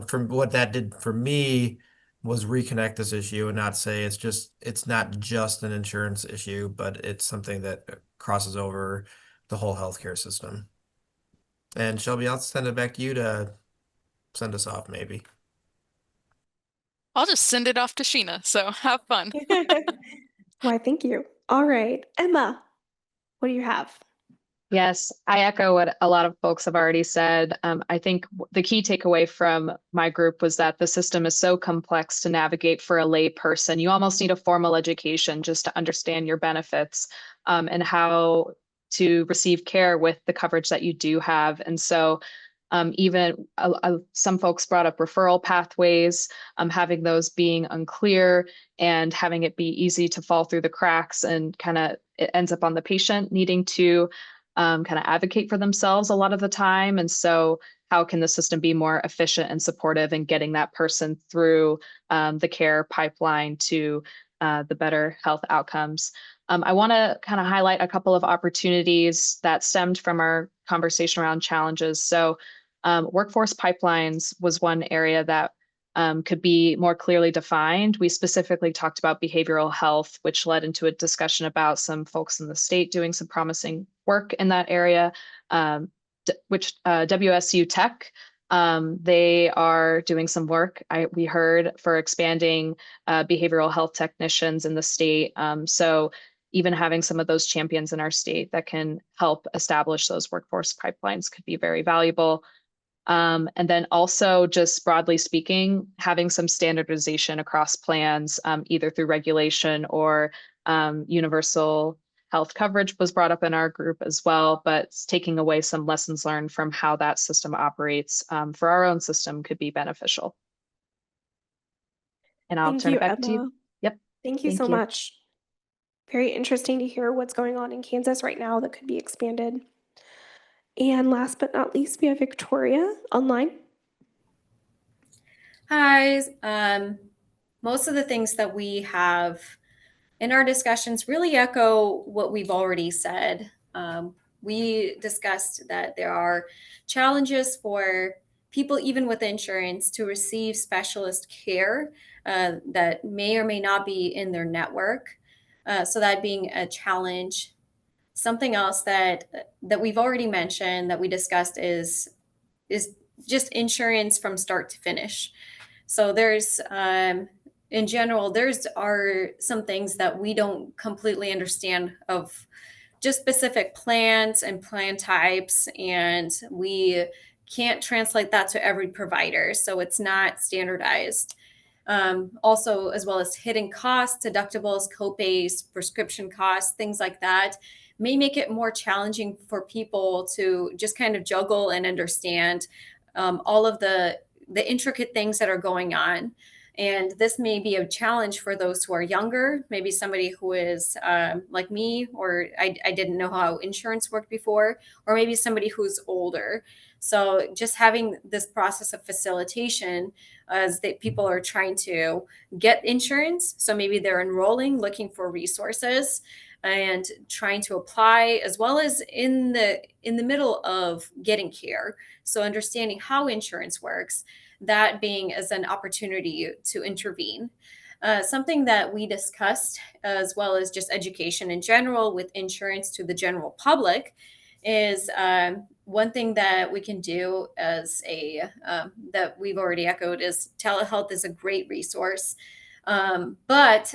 from what that did for me was reconnect this issue and not say it's not just an insurance issue, but it's something that crosses over the whole healthcare system. And Shelby, I'll send it back to you to send us off, maybe. I'll just send it off to Sheena, so have fun. Why, thank you. All right, Emma, what do you have? Yes, I echo what a lot of folks have already said. I think the key takeaway from my group was that the system is so complex to navigate for a lay person. You almost need a formal education just to understand your benefits, and how to receive care with the coverage that you do have. And so even some folks brought up referral pathways, having those being unclear and having it be easy to fall through the cracks, and kind of it ends up on the patient needing to kind of advocate for themselves a lot of the time. And so how can the system be more efficient and supportive in getting that person through the care pipeline to the better health outcomes? I want to kind of highlight a couple of opportunities that stemmed from our conversation around challenges. So workforce pipelines was one area that could be more clearly defined. We specifically talked about behavioral health, which led into a discussion about some folks in the state doing some promising work in that area, which WSU Tech, they are doing some work. We heard for expanding behavioral health technicians in the state. So even having some of those champions in our state that can help establish those workforce pipelines could be very valuable. And then also, just broadly speaking, having some standardization across plans, either through regulation or universal health coverage was brought up in our group as well, but taking away some lessons learned from how that system operates for our own system could be beneficial. And I'll Thank turn you, it back to Emma. you. Yep. Thank you Thank so you. much. Very interesting to hear what's going on in Kansas right now that could be expanded. And last but not least, we have Victoria online. Hi. Most of the things that we have in our discussions really echo what we've already said. We discussed that there are challenges for people, even with insurance, to receive specialist care that may or may not be in their network. So that being a challenge. Something else that we've already mentioned that we discussed is just insurance from start to finish. So there's in general, are some things that we don't completely understand of just specific plans and plan types, and we can't translate that to every provider. So it's not standardized. Also, as well as hidden costs, deductibles, copays, prescription costs, things like that, may make it more challenging for people to just kind of juggle and understand all of the intricate things that are going on. And this may be a challenge for those who are younger, maybe somebody who is like me, or I didn't know how insurance worked before, or maybe somebody who's older. So just having this process of facilitation as people are trying to get insurance. So maybe they're enrolling, looking for resources and trying to apply, as well as in the middle of getting care. So understanding how insurance works, that being as an opportunity to intervene. Something that we discussed, as well as just education in general with insurance to the general public, is one thing that we can do as that we've already echoed is telehealth is a great resource. But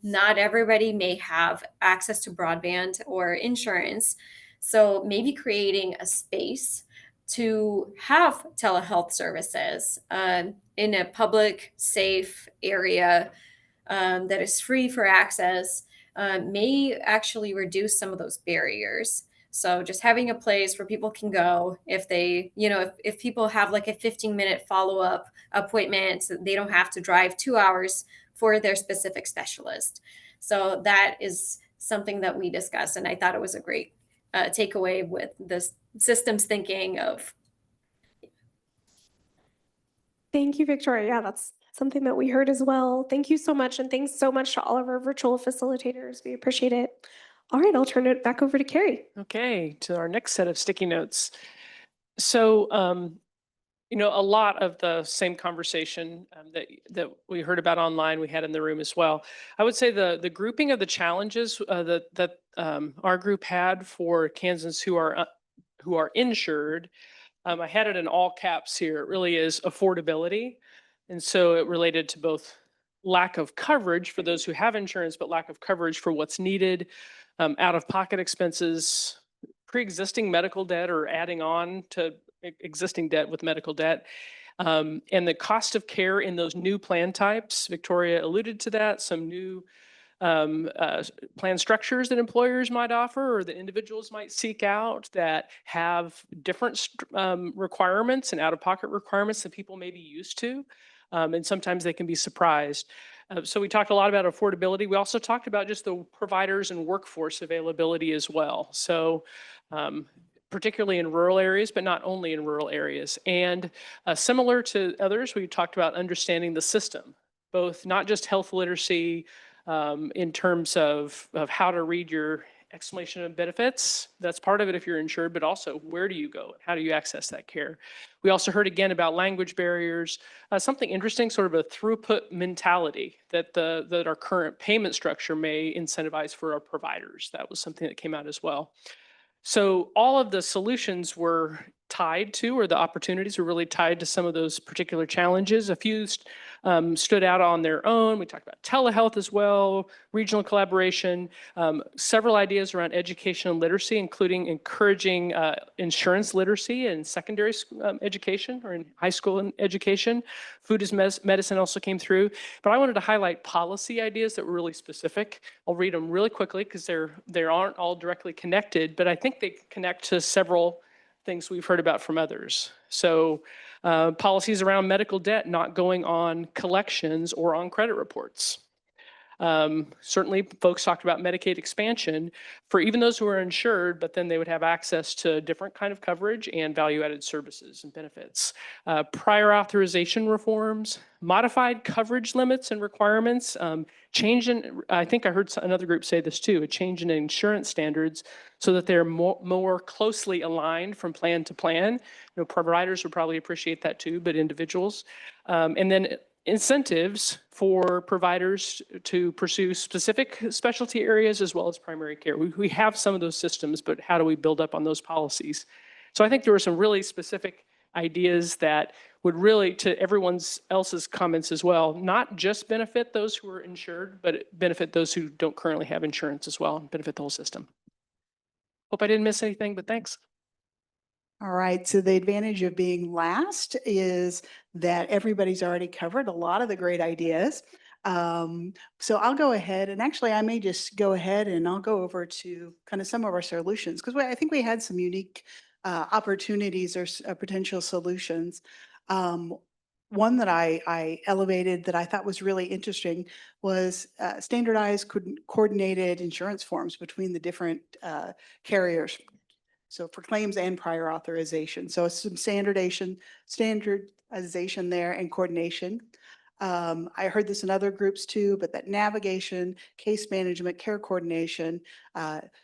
not everybody may have access to broadband or insurance. So maybe creating a space to have telehealth services in a public, safe area that is free for access may actually reduce some of those barriers. So just having a place where people can go if they, if people have like a 15-minute follow-up appointment, they don't have to drive 2 hours for their specific specialist. So that is something that we discussed, and I thought it was a great takeaway with this systems thinking of. Thank you, Victoria. Yeah, that's something that we heard as well. Thank you so much, and thanks so much to all of our virtual facilitators. We appreciate it. All right, I'll turn it back over to Carrie. Okay, to our next set of sticky notes. So, a lot of the same conversation that we heard about online, we had in the room as well. I would say the grouping of the challenges that our group had for Kansans who are insured, I had it in all caps here. It really is affordability, and so it related to both lack of coverage for those who have insurance, but lack of coverage for what's needed, out-of-pocket expenses, pre-existing medical debt, or adding on to existing debt with medical debt, and the cost of care in those new plan types. Victoria alluded to that. Some new plan structures that employers might offer or that individuals might seek out that have different requirements and out-of-pocket requirements that people may be used to. And sometimes they can be surprised. So we talked a lot about affordability. We also talked about just the providers and workforce availability as well. So particularly in rural areas, but not only in rural areas. And similar to others, we talked about understanding the system, both not just health literacy, in terms of how to read your explanation of benefits. That's part of it if you're insured, but also where do you go? How do you access that care? We also heard again about language barriers, something interesting, sort of a throughput mentality that our current payment structure may incentivize for our providers. That was something that came out as well. So all of the solutions were tied to, or the opportunities were really tied to some of those particular challenges. A few stood out on their own. We talked about telehealth as well, regional collaboration, several ideas around education and literacy, including encouraging insurance literacy in secondary education or in high school education. Food as medicine also came through. But I wanted to highlight policy ideas that were really specific. I'll read them really quickly because they aren't all directly connected, but I think they connect to several things we've heard about from others. So policies around medical debt not going on collections or on credit reports. Certainly, folks talked about Medicaid expansion for even those who are insured, but then they would have access to different kind of coverage and value-added services and benefits. Prior authorization reforms, modified coverage limits and requirements, change in, I think I heard another group say this too, a change in insurance standards so that they're more closely aligned from plan to plan. Providers would probably appreciate that too, but individuals. And then incentives for providers to pursue specific specialty areas as well as primary care. We have some of those systems, but how do we build up on those policies? So I think there were some really specific ideas that would really, to everyone else's comments as well, not just benefit those who are insured, but benefit those who don't currently have insurance as well, and benefit the whole system. Hope I didn't miss anything, but thanks. All right, so the advantage of being last is that everybody's already covered a lot of the great ideas. So I'll go ahead, and actually I may just go ahead and I'll go over to kind of some of our solutions, because I think we had some unique opportunities or potential solutions. One that I elevated that I thought was really interesting was standardized coordinated insurance forms between the different carriers. So for claims and prior authorization. So some standardization there and coordination. I heard this in other groups too, but that navigation, case management, care coordination.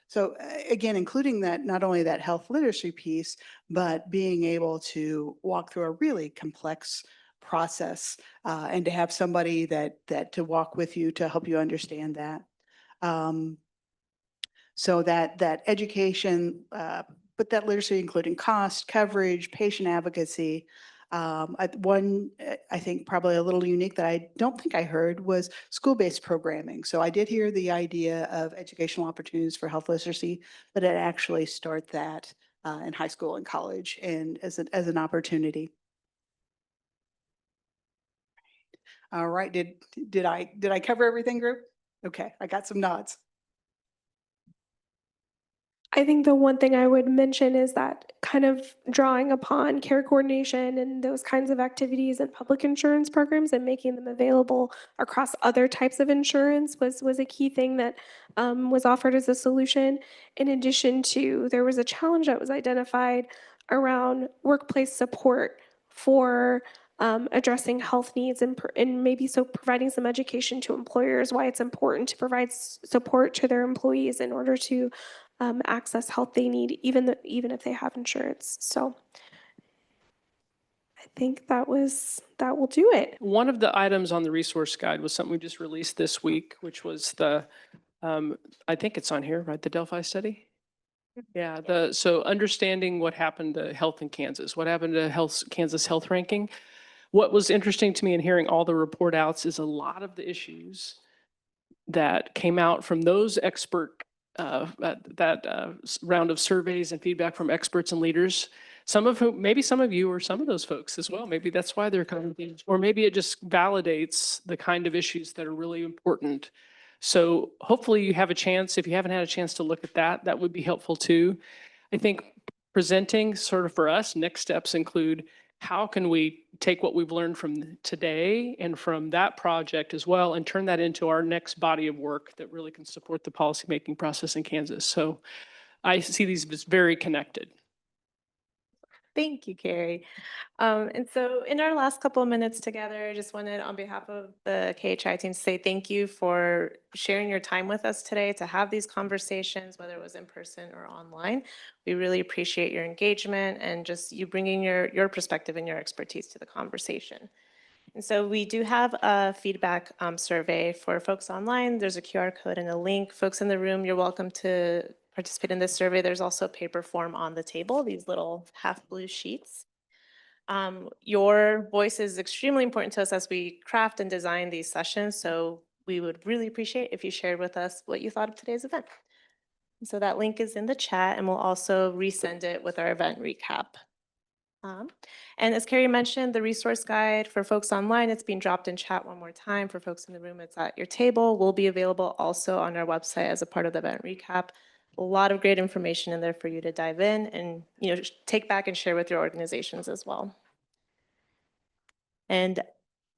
So again, including that, not only that health literacy piece, but being able to walk through a really complex process and to have somebody that to walk with you to help you understand that. So that education, but that literacy including cost, coverage, patient advocacy. One, I think probably a little unique that I don't think I heard was school-based programming. So I did hear the idea of educational opportunities for health literacy, but it actually start that in high school and college and as an opportunity. All right, did I cover everything, group? Okay, I got some nods. I think the one thing I would mention is that kind of drawing upon care coordination and those kinds of activities and public insurance programs and making them available across other types of insurance was a key thing that was offered as a solution. In addition to, there was a challenge that was identified around workplace support for addressing health needs and maybe so providing some education to employers why it's important to provide support to their employees in order to access help they need, even if they have insurance. So I think that will do it. One of the items on the resource guide was something we just released this week, which was the, I think it's on here, right? The Delphi study. Yeah, so understanding what happened to health in Kansas, what happened to Kansas health ranking. What was interesting to me in hearing all the report outs is a lot of the issues that came out from those expert round of surveys and feedback from experts and leaders, some of whom, maybe some of you or some of those folks as well, maybe that's why they're coming, or maybe it just validates the kind of issues that are really important. So hopefully you have a chance, if you haven't had a chance to look at that, that would be helpful too. I think presenting sort of for us, next steps include how can we take what we've learned from today and from that project as well and turn that into our next body of work that really can support the policymaking process in Kansas. So I see these as very connected. Thank you, Carrie. And so in our last couple of minutes together, I just wanted on behalf of the KHI team to say thank you for sharing your time with us today to have these conversations, whether it was in person or online. We really appreciate your engagement and just you bringing your perspective and your expertise to the conversation. And so we do have a feedback survey for folks online. There's a QR code and a link. Folks in the room, you're welcome to participate in this survey, there's also a paper form on the table, these little half blue sheets. Your voice is extremely important to us as we craft and design these sessions, so we would really appreciate if you shared with us what you thought of today's event. So that link is in the chat, and we'll also resend it with our event recap. And as Carrie mentioned, the resource guide for folks online, it's being dropped in chat one more time. For folks in the room, it's at your table. Will be available also on our website as a part of the event recap. A lot of great information in there for you to dive in and take back and share with your organizations as well. And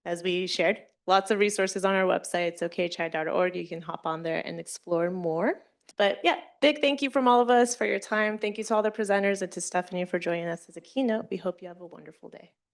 as we shared, lots of resources on our website, so khi.org. You can hop on there and explore more. But yeah, big thank you from all of us for your time. Thank you to all the presenters and to Stephanie for joining us as a keynote. We hope you have a wonderful day.